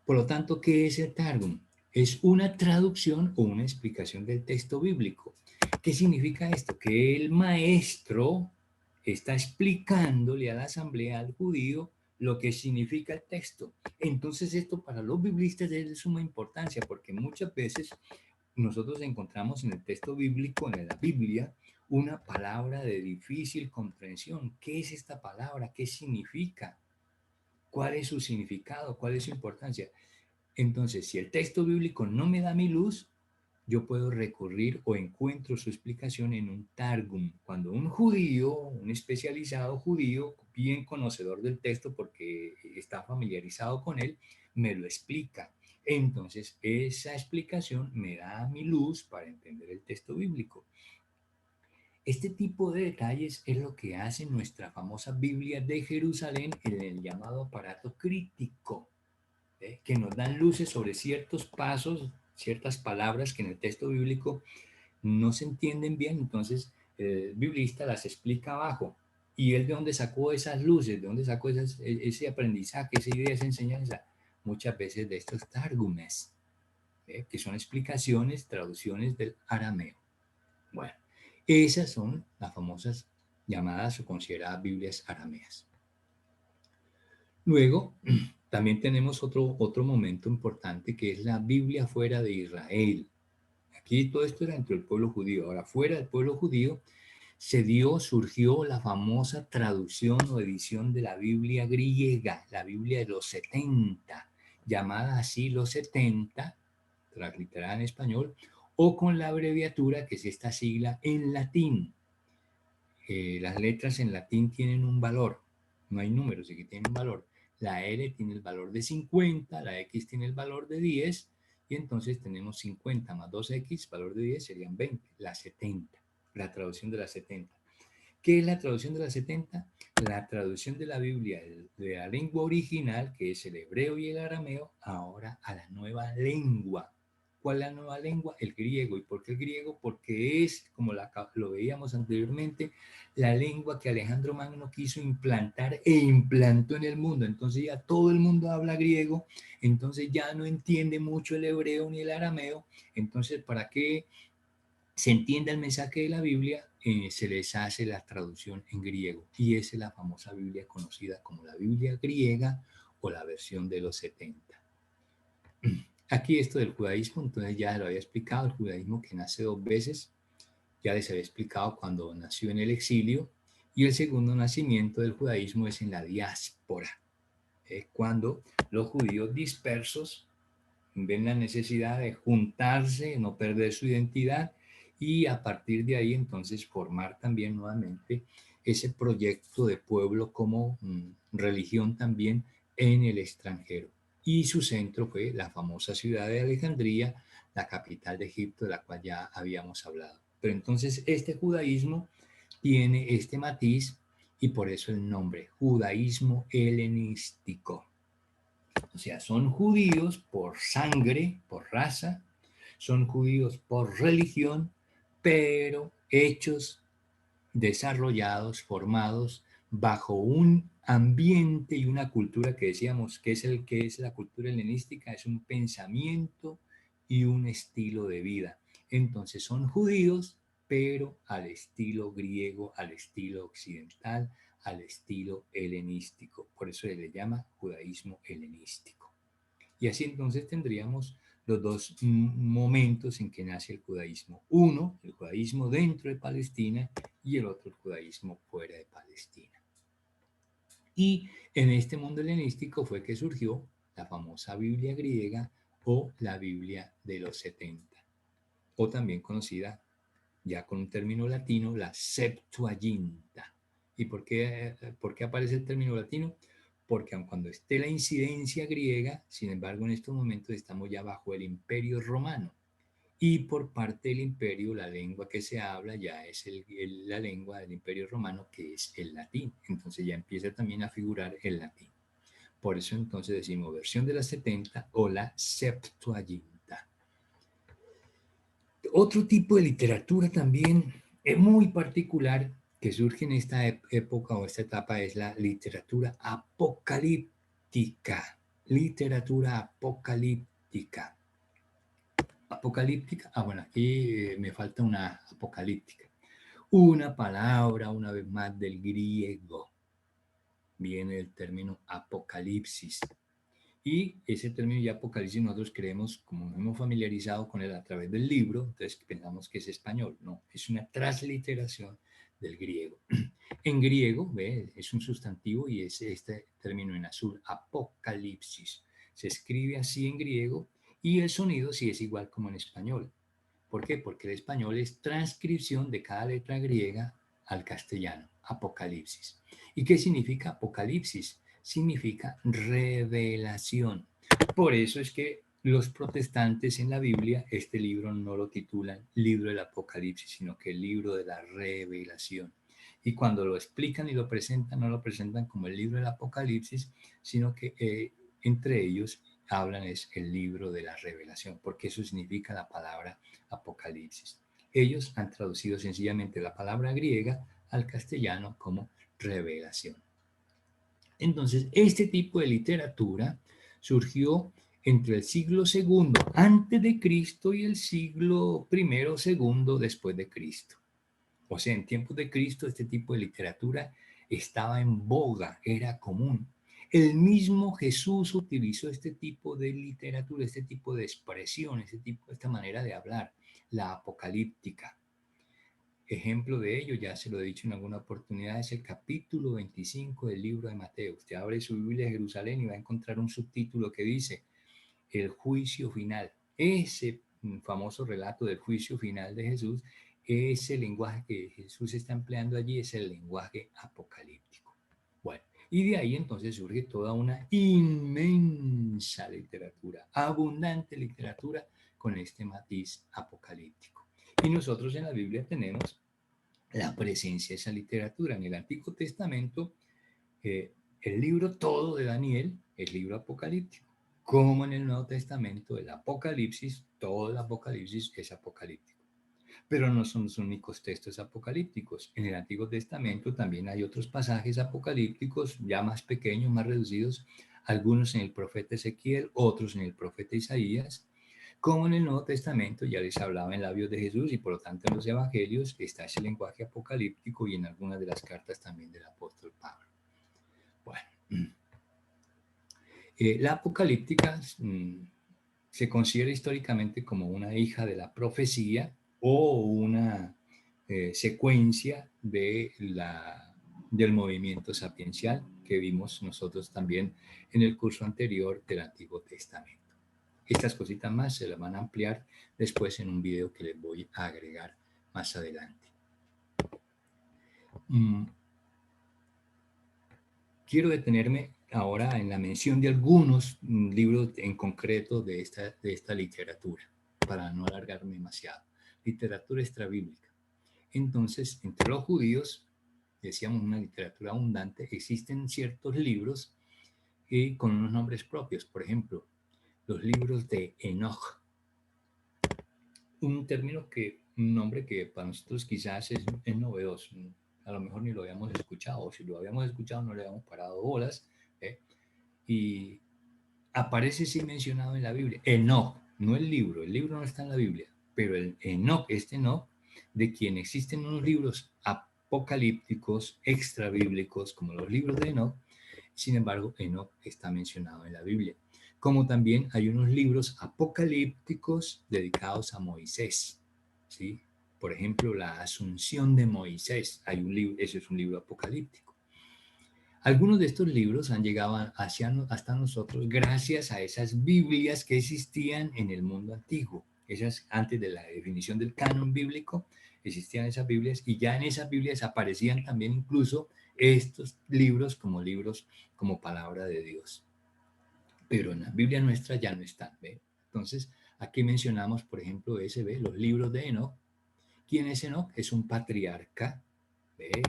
Speaker 1: Por lo tanto, ¿qué es el Targum? Es una traducción o una explicación del texto bíblico. ¿Qué significa esto? Que el maestro está explicándole a la asamblea, al judío, lo que significa el texto. Entonces esto para los biblistas es de suma importancia porque muchas veces nosotros encontramos en el texto bíblico, en la Biblia, una palabra de difícil comprensión. ¿Qué es esta palabra? ¿Qué significa? ¿Cuál es su significado? ¿Cuál es su importancia? Entonces, si el texto bíblico no me da mi luz, yo puedo recurrir o encuentro su explicación en un Targum. Cuando un judío, un especializado judío, bien conocedor del texto porque está familiarizado con él, me lo explica. Entonces, esa explicación me da mi luz para entender el texto bíblico. Este tipo de detalles es lo que hace nuestra famosa Biblia de Jerusalén en el llamado aparato crítico, que nos dan luces sobre ciertos pasos, ciertas palabras que en el texto bíblico no se entienden bien, entonces el biblista las explica abajo. ¿Y él de dónde sacó esas luces? ¿De dónde sacó ese aprendizaje, esa idea, esa enseñanza? Muchas veces de estos targumes, que son explicaciones, traducciones del arameo. Bueno, esas son las famosas llamadas o consideradas Biblias arameas. Luego, también tenemos otro momento importante que es la Biblia fuera de Israel. Aquí todo esto era dentro del pueblo judío. Ahora, fuera del pueblo judío surgió la famosa traducción o edición de la Biblia griega, la Biblia de los 70, llamada así los 70, transliterada en español, o con la abreviatura que es esta sigla en latín. Las letras en latín tienen un valor, no hay números, aquí tienen un valor. La L tiene el valor de 50, la X tiene el valor de 10, y entonces tenemos 50 más 2X, valor de 10 serían 20, la 70, la traducción de la 70. ¿Qué es la traducción de la 70? La traducción de la Biblia de la lengua original, que es el hebreo y el arameo, ahora a la nueva lengua. ¿Cuál es la nueva lengua? El griego. ¿Y por qué el griego? Porque es, como lo veíamos anteriormente, la lengua que Alejandro Magno quiso implantar e implantó en el mundo. Entonces ya todo el mundo habla griego, entonces ya no entiende mucho el hebreo ni el arameo. Entonces, ¿para qué se entienda el mensaje de la Biblia? Se les hace la traducción en griego. Y esa es la famosa Biblia conocida como la Biblia griega o la versión de los 70. Aquí esto del judaísmo, entonces ya lo había explicado, el judaísmo que nace dos veces, ya les había explicado cuando nació en el exilio, y el segundo nacimiento del judaísmo es en la diáspora, cuando los judíos dispersos ven la necesidad de juntarse, no perder su identidad, y a partir de ahí entonces formar también nuevamente ese proyecto de pueblo como religión también en el extranjero. Y su centro fue la famosa ciudad de Alejandría, la capital de Egipto, de la cual ya habíamos hablado. Pero entonces este judaísmo tiene este matiz y por eso el nombre, judaísmo helenístico. O sea, son judíos por sangre, por raza, son judíos por religión, pero hechos, desarrollados, formados bajo un ambiente y una cultura que decíamos que es el que es la cultura helenística, es un pensamiento y un estilo de vida. Entonces son judíos, pero al estilo griego, al estilo occidental, al estilo helenístico. Por eso se le llama judaísmo helenístico. Y así entonces tendríamos los dos momentos en que nace el judaísmo. Uno, el judaísmo dentro de Palestina, y el otro, el judaísmo fuera de Palestina. Y en este mundo helenístico fue que surgió la famosa Biblia griega o la Biblia de los 70, o también conocida ya con un término latino, la Septuaginta. ¿Y por qué aparece el término latino? Porque aun cuando esté la incidencia griega, sin embargo en estos momentos estamos ya bajo el imperio romano. Y por parte del imperio la lengua que se habla ya es la lengua del imperio romano, que es el latín. Entonces ya empieza también a figurar el latín. Por eso entonces decimos versión de la 70 o la Septuaginta. Otro tipo de literatura también es muy particular que surge en esta época o esta etapa es la literatura apocalíptica. Literatura apocalíptica. Apocalíptica, bueno, aquí me falta una apocalíptica. Una palabra, una vez más, del griego. Viene el término apocalipsis. Y ese término ya apocalipsis nosotros creemos, como nos hemos familiarizado con él a través del libro, entonces pensamos que es español. No, es una transliteración del griego. En griego, ¿ve? Es un sustantivo y es este término en azul, apocalipsis. Se escribe así en griego y el sonido sí es igual como en español. ¿Por qué? Porque el español es transcripción de cada letra griega al castellano, apocalipsis. ¿Y qué significa apocalipsis? Significa revelación. Por eso es que los protestantes en la Biblia este libro no lo titulan libro del Apocalipsis, sino que el libro de la revelación. Y cuando lo explican y lo presentan, no lo presentan como el libro del Apocalipsis, sino que entre ellos hablan es el libro de la revelación, porque eso significa la palabra Apocalipsis. Ellos han traducido sencillamente la palabra griega al castellano como revelación. Entonces, este tipo de literatura surgió entre el siglo II antes de Cristo y el siglo I o II después de Cristo. O sea, en tiempos de Cristo este tipo de literatura estaba en boga, era común. El mismo Jesús utilizó este tipo de literatura, este tipo de expresión, esta manera de hablar, la apocalíptica. Ejemplo de ello, ya se lo he dicho en alguna oportunidad, es el capítulo 25 del libro de Mateo. Usted abre su Biblia de Jerusalén y va a encontrar un subtítulo que dice el juicio final. Ese famoso relato del juicio final de Jesús, ese lenguaje que Jesús está empleando allí es el lenguaje apocalíptico. Bueno, y de ahí entonces surge toda una inmensa literatura, abundante literatura con este matiz apocalíptico. Y nosotros en la Biblia tenemos la presencia de esa literatura. En el Antiguo Testamento, el libro todo de Daniel es libro apocalíptico. Como en el Nuevo Testamento, el Apocalipsis, todo el Apocalipsis es apocalíptico. Pero no son los únicos textos apocalípticos. En el Antiguo Testamento también hay otros pasajes apocalípticos, ya más pequeños, más reducidos, algunos en el profeta Ezequiel, otros en el profeta Isaías. Como en el Nuevo Testamento ya les hablaba en labios de Jesús y por lo tanto en los evangelios está ese lenguaje apocalíptico y en algunas de las cartas también del apóstol Pablo. Bueno, la apocalíptica se considera históricamente como una hija de la profecía o una secuencia del movimiento sapiencial que vimos nosotros también en el curso anterior del Antiguo Testamento. Estas cositas más se las van a ampliar después en un video que les voy a agregar más adelante. Quiero detenerme ahora en la mención de algunos libros en concreto de esta literatura, para no alargarme demasiado. Literatura extrabíblica. Entonces, entre los judíos, decíamos una literatura abundante, existen ciertos libros con unos nombres propios. Por ejemplo, los libros de Enoch. Un nombre que para nosotros quizás es novedoso. A lo mejor ni lo habíamos escuchado, o si lo habíamos escuchado no le habíamos parado bolas. Y aparece sí mencionado en la Biblia. Enoch, no el libro no está en la Biblia, pero el Enoch, Enoch, de quien existen unos libros apocalípticos, extrabíblicos, como los libros de Enoch. Sin embargo, Enoch está mencionado en la Biblia. Como también hay unos libros apocalípticos dedicados a Moisés, ¿sí? Por ejemplo, la Asunción de Moisés, hay un libro, ese es un libro apocalíptico. Algunos de estos libros han llegado hasta nosotros gracias a esas Biblias que existían en el mundo antiguo. Esas, antes de la definición del canon bíblico, existían esas Biblias y ya en esas Biblias aparecían también incluso estos libros como palabra de Dios. Pero en la Biblia nuestra ya no están, ¿ve? Entonces, aquí mencionamos, por ejemplo, los libros de Enoch. ¿Quién es Enoch? Es un patriarca, ¿ve?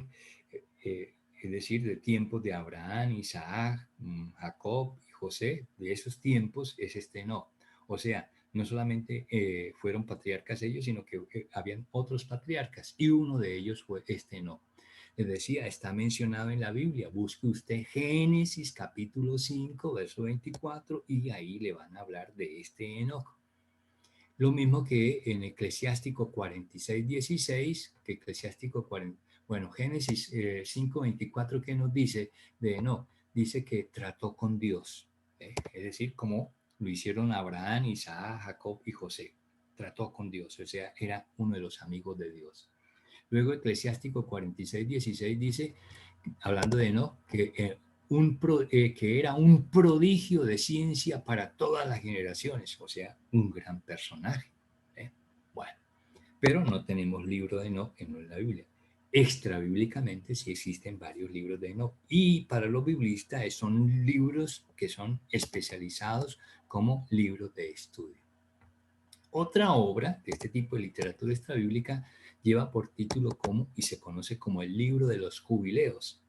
Speaker 1: es decir, de tiempos de Abraham, Isaac, Jacob y José, de esos tiempos es este Enoc. O sea, no solamente fueron patriarcas ellos, sino que habían otros patriarcas y uno de ellos fue este Enoc. Les decía, está mencionado en la Biblia, busque usted Génesis capítulo 5, verso 24 y ahí le van a hablar de este Enoc. Lo mismo que en Eclesiástico 46, 16, que Eclesiástico 40, bueno, Génesis 5, 24, ¿qué nos dice de Enoc? Dice que trató con Dios, es decir, como lo hicieron Abraham, Isaac, Jacob y José. Trató con Dios, o sea, era uno de los amigos de Dios. Luego Eclesiástico 46, 16 dice, hablando de Enoc, que era un prodigio de ciencia para todas las generaciones, o sea, un gran personaje. ¿eh? Bueno, pero no tenemos libro de Enoc en la Biblia. Extra bíblicamente sí existen varios libros de Enoc y para los biblistas son libros que son especializados como libros de estudio. Otra obra de este tipo de literatura extrabíblica lleva por título como y se conoce como el libro de los jubileos.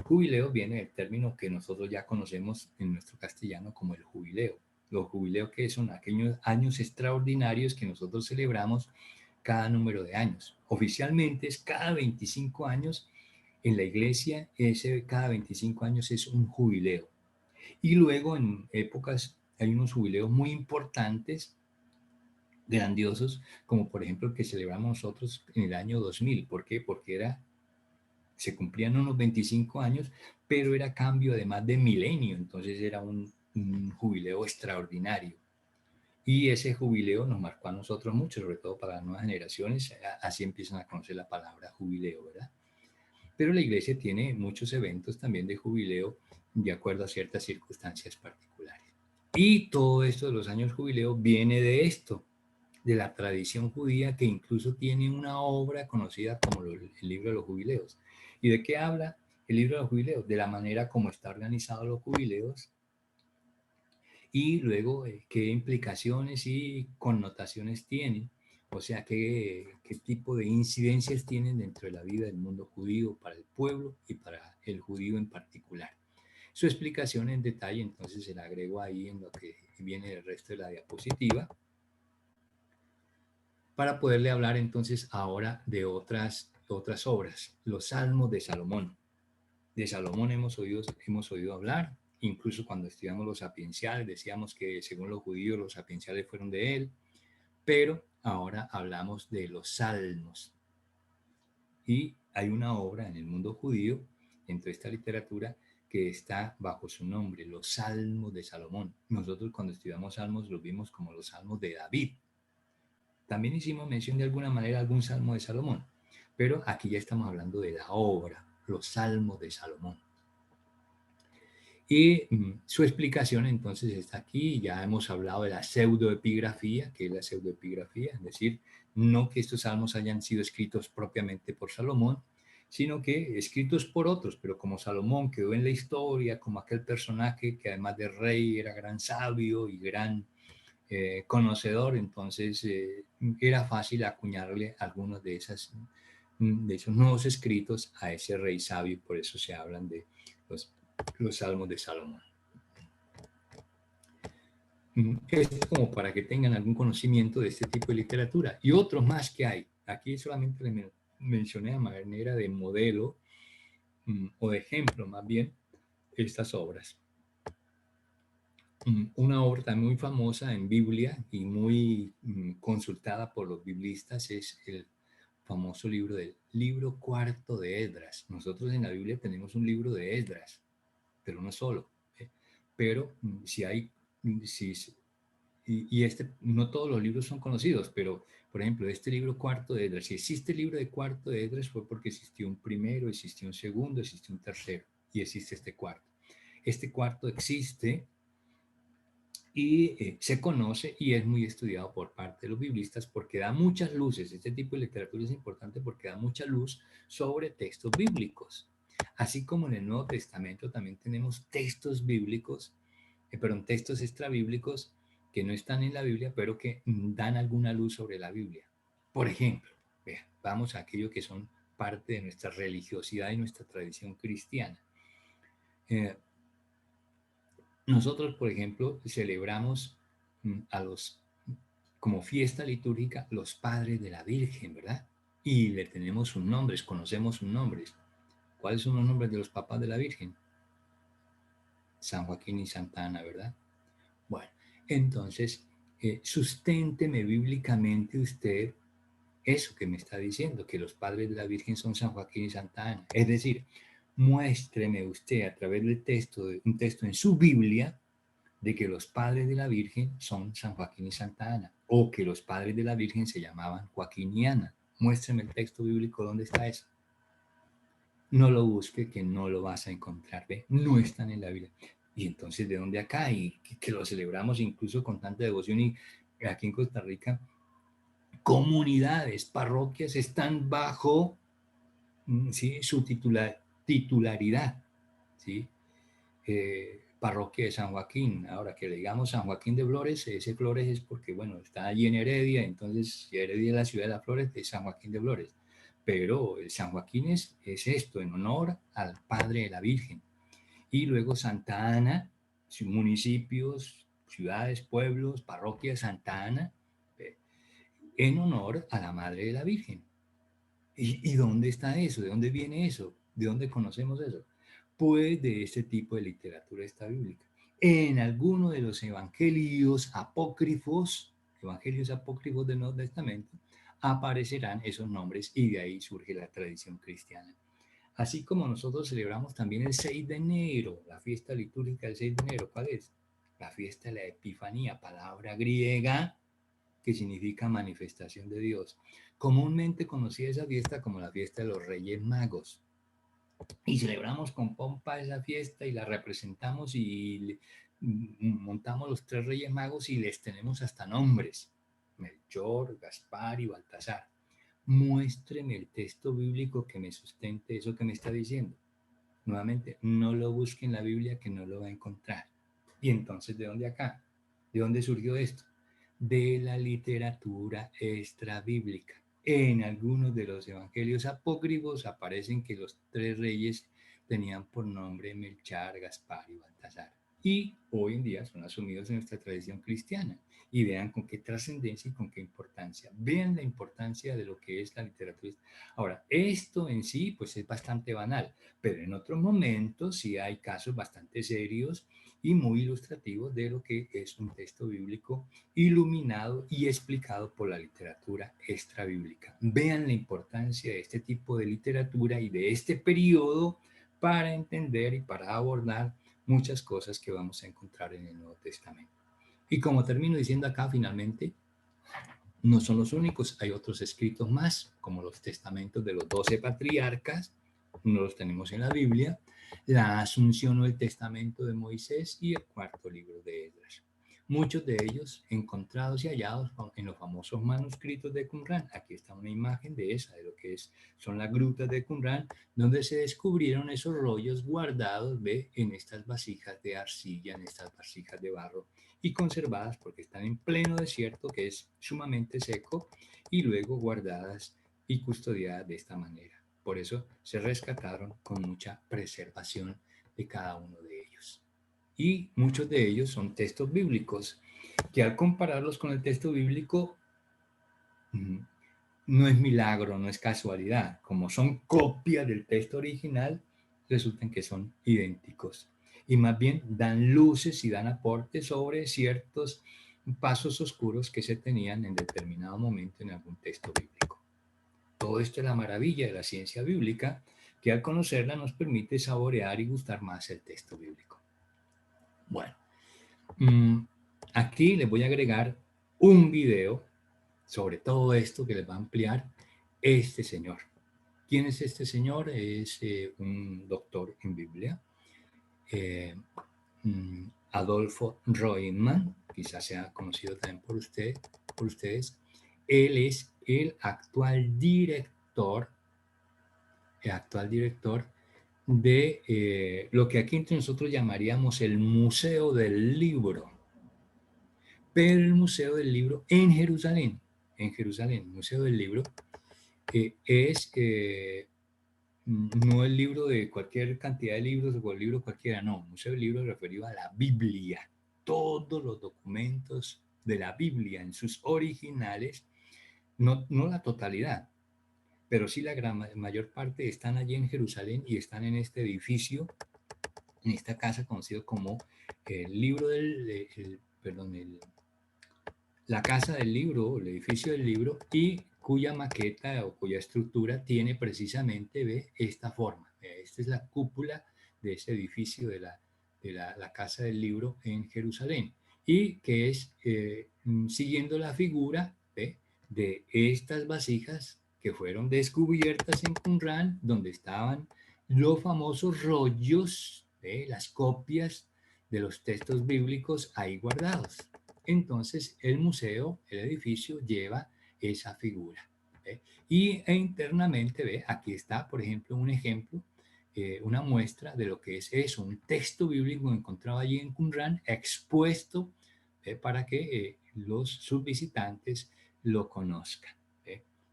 Speaker 1: Jubileo viene del término que nosotros ya conocemos en nuestro castellano como el jubileo. Los jubileos que son aquellos años extraordinarios que nosotros celebramos cada número de años. Oficialmente es cada 25 años. En la iglesia ese cada 25 años es un jubileo. Y luego en épocas hay unos jubileos muy importantes, grandiosos, como por ejemplo el que celebramos nosotros en el año 2000. ¿Por qué? Porque se cumplían unos 25 años, pero era cambio además de milenio, entonces era un jubileo extraordinario. Y ese jubileo nos marcó a nosotros mucho, sobre todo para las nuevas generaciones, así empiezan a conocer la palabra jubileo, ¿verdad? Pero la iglesia tiene muchos eventos también de jubileo de acuerdo a ciertas circunstancias particulares. Y todo esto de los años jubileo viene de esto, de la tradición judía, que incluso tiene una obra conocida como el libro de los jubileos. ¿Y de qué habla el libro de los jubileos? De la manera como está organizado los jubileos y luego qué implicaciones y connotaciones tienen, o sea, qué tipo de incidencias tienen dentro de la vida del mundo judío para el pueblo y para el judío en particular. Su explicación en detalle entonces se la agrego ahí en lo que viene el resto de la diapositiva, para poderle hablar entonces ahora de otras obras. Los Salmos de Salomón. De Salomón hemos oído hablar, incluso cuando estudiamos los sapienciales, decíamos que según los judíos los sapienciales fueron de él, pero ahora hablamos de los Salmos. Y hay una obra en el mundo judío, dentro de esta literatura, que está bajo su nombre, los Salmos de Salomón. Nosotros cuando estudiamos Salmos los vimos como los Salmos de David. También hicimos mención de alguna manera a algún salmo de Salomón, pero aquí ya estamos hablando de la obra, los salmos de Salomón. Y su explicación entonces está aquí. Ya hemos hablado de la pseudoepigrafía, que es la pseudoepigrafía, es decir, no que estos salmos hayan sido escritos propiamente por Salomón, sino que escritos por otros, pero como Salomón quedó en la historia como aquel personaje que además de rey era gran sabio y gran conocedor, entonces era fácil acuñarle algunos de esos nuevos escritos a ese rey sabio, por eso se hablan de los salmos de Salomón. Esto es como para que tengan algún conocimiento de este tipo de literatura y otros más que hay. Aquí solamente les mencioné a manera de modelo o de ejemplo más bien estas obras. Una obra muy famosa en Biblia y muy consultada por los biblistas es el famoso libro del libro cuarto de Esdras. Nosotros en la Biblia tenemos un libro de Esdras, pero no solo. Pero si hay, si, no todos los libros son conocidos, pero por ejemplo, este libro cuarto de Esdras, si existe el libro de cuarto de Esdras fue porque existió un primero, existió un segundo, existió un tercero y existe este cuarto. Este cuarto existe y se conoce y es muy estudiado por parte de los biblistas porque da muchas luces. Este tipo de literatura es importante porque da mucha luz sobre textos bíblicos. Así como en el Nuevo Testamento también tenemos textos bíblicos, textos extrabíblicos que no están en la Biblia, pero que dan alguna luz sobre la Biblia. Por ejemplo, vamos a aquello que son parte de nuestra religiosidad y nuestra tradición cristiana. Nosotros, por ejemplo, celebramos como fiesta litúrgica los padres de la Virgen, ¿verdad? Y le tenemos sus nombres, conocemos sus nombres. ¿Cuáles son los nombres de los papás de la Virgen? San Joaquín y Santa Ana, ¿verdad? Bueno, entonces, susténteme bíblicamente usted eso que me está diciendo, que los padres de la Virgen son San Joaquín y Santa Ana. Es decir, muéstreme usted a través del texto, de un texto en su Biblia, de que los padres de la Virgen son San Joaquín y Santa Ana, o que los padres de la Virgen se llamaban Joaquín y Ana. Muéstreme el texto bíblico, ¿dónde está eso? No lo busque, que no lo vas a encontrar, ¿ve? No están en la Biblia. Y entonces, ¿de dónde acá? Y que lo celebramos incluso con tanta devoción, y aquí en Costa Rica, comunidades, parroquias están bajo, ¿sí?, su titularidad, ¿sí? Parroquia de San Joaquín. Ahora que le digamos San Joaquín de Flores, ese Flores es porque, bueno, está allí en Heredia, entonces si Heredia es la ciudad de las Flores, es San Joaquín de Flores. Pero el San Joaquín es esto, en honor al Padre de la Virgen. Y luego Santa Ana, municipios, ciudades, pueblos, parroquia de Santa Ana, en honor a la Madre de la Virgen. ¿Y dónde está eso? ¿De dónde viene eso? ¿De dónde conocemos eso? Pues de este tipo de literatura esta bíblica. En alguno de los evangelios apócrifos del Nuevo Testamento, aparecerán esos nombres y de ahí surge la tradición cristiana. Así como nosotros celebramos también el 6 de enero, la fiesta litúrgica del 6 de enero, ¿cuál es? La fiesta de la Epifanía, palabra griega que significa manifestación de Dios. Comúnmente conocida esa fiesta como la fiesta de los Reyes Magos. Y celebramos con pompa esa fiesta y la representamos y montamos los 3 Reyes Magos y les tenemos hasta nombres: Melchor, Gaspar y Baltasar. Muéstreme el texto bíblico que me sustente eso que me está diciendo. Nuevamente, no lo busque en la Biblia, que no lo va a encontrar. Y entonces, ¿de dónde acá? ¿De dónde surgió esto? De la literatura extrabíblica. En algunos de los evangelios apócrifos aparecen que los 3 reyes tenían por nombre Melchor, Gaspar y Baltasar. Y hoy en día son asumidos en nuestra tradición cristiana. Y vean con qué trascendencia y con qué importancia. Vean la importancia de lo que es la literatura. Ahora, esto en sí pues es bastante banal, pero en otros momentos sí hay casos bastante serios y muy ilustrativos de lo que es un texto bíblico iluminado y explicado por la literatura extrabíblica. Vean la importancia de este tipo de literatura y de este periodo para entender y para abordar muchas cosas que vamos a encontrar en el Nuevo Testamento. Y como termino diciendo acá, finalmente, no son los únicos, hay otros escritos más, como los testamentos de los 12 patriarcas, no los tenemos en la Biblia, la Asunción o el Testamento de Moisés y el 4º libro de Esdras. Muchos de ellos encontrados y hallados en los famosos manuscritos de Qumrán. Aquí está una imagen de esa, de lo que son las grutas de Qumrán, donde se descubrieron esos rollos guardados en estas vasijas de arcilla, en estas vasijas de barro, y conservadas porque están en pleno desierto, que es sumamente seco, y luego guardadas y custodiadas de esta manera. Por eso se rescataron con mucha preservación de cada uno de ellos. Y muchos de ellos son textos bíblicos, que al compararlos con el texto bíblico, no es milagro, no es casualidad. Como son copias del texto original, resultan que son idénticos. Y más bien dan luces y dan aportes sobre ciertos pasos oscuros que se tenían en determinado momento en algún texto bíblico. Todo esto es la maravilla de la ciencia bíblica, que al conocerla nos permite saborear y gustar más el texto bíblico. Bueno, aquí les voy a agregar un video sobre todo esto que les va a ampliar este señor. ¿Quién es este señor? Es un doctor en Biblia, Adolfo Royman, quizás sea conocido también por ustedes. Él es el actual director de lo que aquí entre nosotros llamaríamos el Museo del Libro, pero el Museo del Libro en Jerusalén, Museo del Libro, no el libro de cualquier cantidad de libros o el libro cualquiera, no, museo del libro referido a la Biblia. Todos los documentos de la Biblia en sus originales, no la totalidad, pero sí la mayor parte están allí en Jerusalén y están en este edificio, en esta casa conocido como el libro la casa del libro, el edificio del libro, y cuya maqueta o cuya estructura tiene precisamente esta forma. Esta es la cúpula de ese edificio de la Casa del Libro en Jerusalén, y que es siguiendo la figura de estas vasijas que fueron descubiertas en Qumran, donde estaban los famosos rollos, las copias de los textos bíblicos ahí guardados. Entonces el museo, el edificio, lleva esa figura. Y internamente, aquí está, por ejemplo, un ejemplo, una muestra de lo que es eso, un texto bíblico encontrado allí en Qumran, expuesto para que sus visitantes lo conozcan.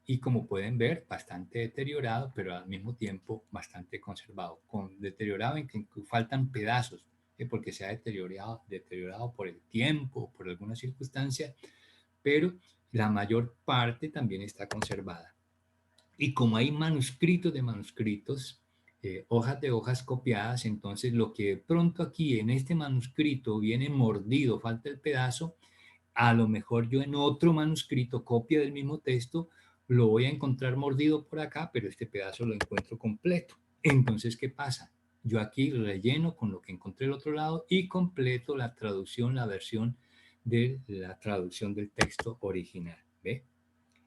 Speaker 1: Y como pueden ver, bastante deteriorado, pero al mismo tiempo bastante conservado. Deteriorado en que faltan pedazos, porque se ha deteriorado por el tiempo, por alguna circunstancia, pero la mayor parte también está conservada. Y como hay manuscritos de manuscritos, hojas de hojas copiadas, entonces lo que de pronto aquí en este manuscrito viene mordido, falta el pedazo, a lo mejor yo en otro manuscrito, copia del mismo texto, lo voy a encontrar mordido por acá, pero este pedazo lo encuentro completo. Entonces, ¿qué pasa? Yo aquí relleno con lo que encontré al otro lado y completo la traducción, la versión de la traducción del texto original. ¿Ve?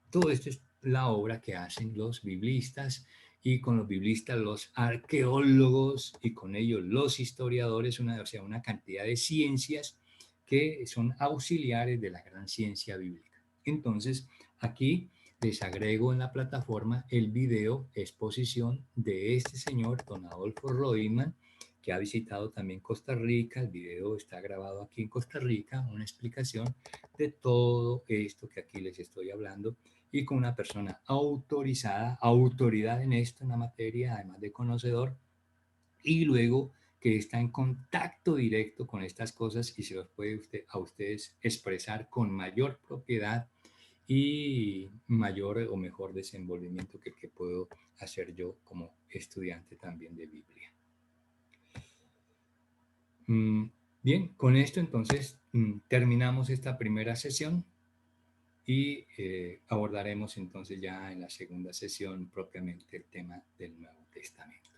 Speaker 1: Todo esto es la obra que hacen los biblistas, y con los biblistas los arqueólogos, y con ellos los historiadores, o sea, una cantidad de ciencias que son auxiliares de la gran ciencia bíblica. Entonces, aquí les agrego en la plataforma el video exposición de este señor, don Adolfo Reutemann, que ha visitado también Costa Rica. El video está grabado aquí en Costa Rica, una explicación de todo esto que aquí les estoy hablando, y con una persona autorizada, autoridad en esto, en la materia, además de conocedor, y luego que está en contacto directo con estas cosas y se los puede a ustedes expresar con mayor propiedad y mayor o mejor desenvolvimiento que el que puedo hacer yo como estudiante también de Biblia. Bien, con esto entonces terminamos esta primera sesión, y abordaremos entonces ya en la segunda sesión propiamente el tema del Nuevo Testamento.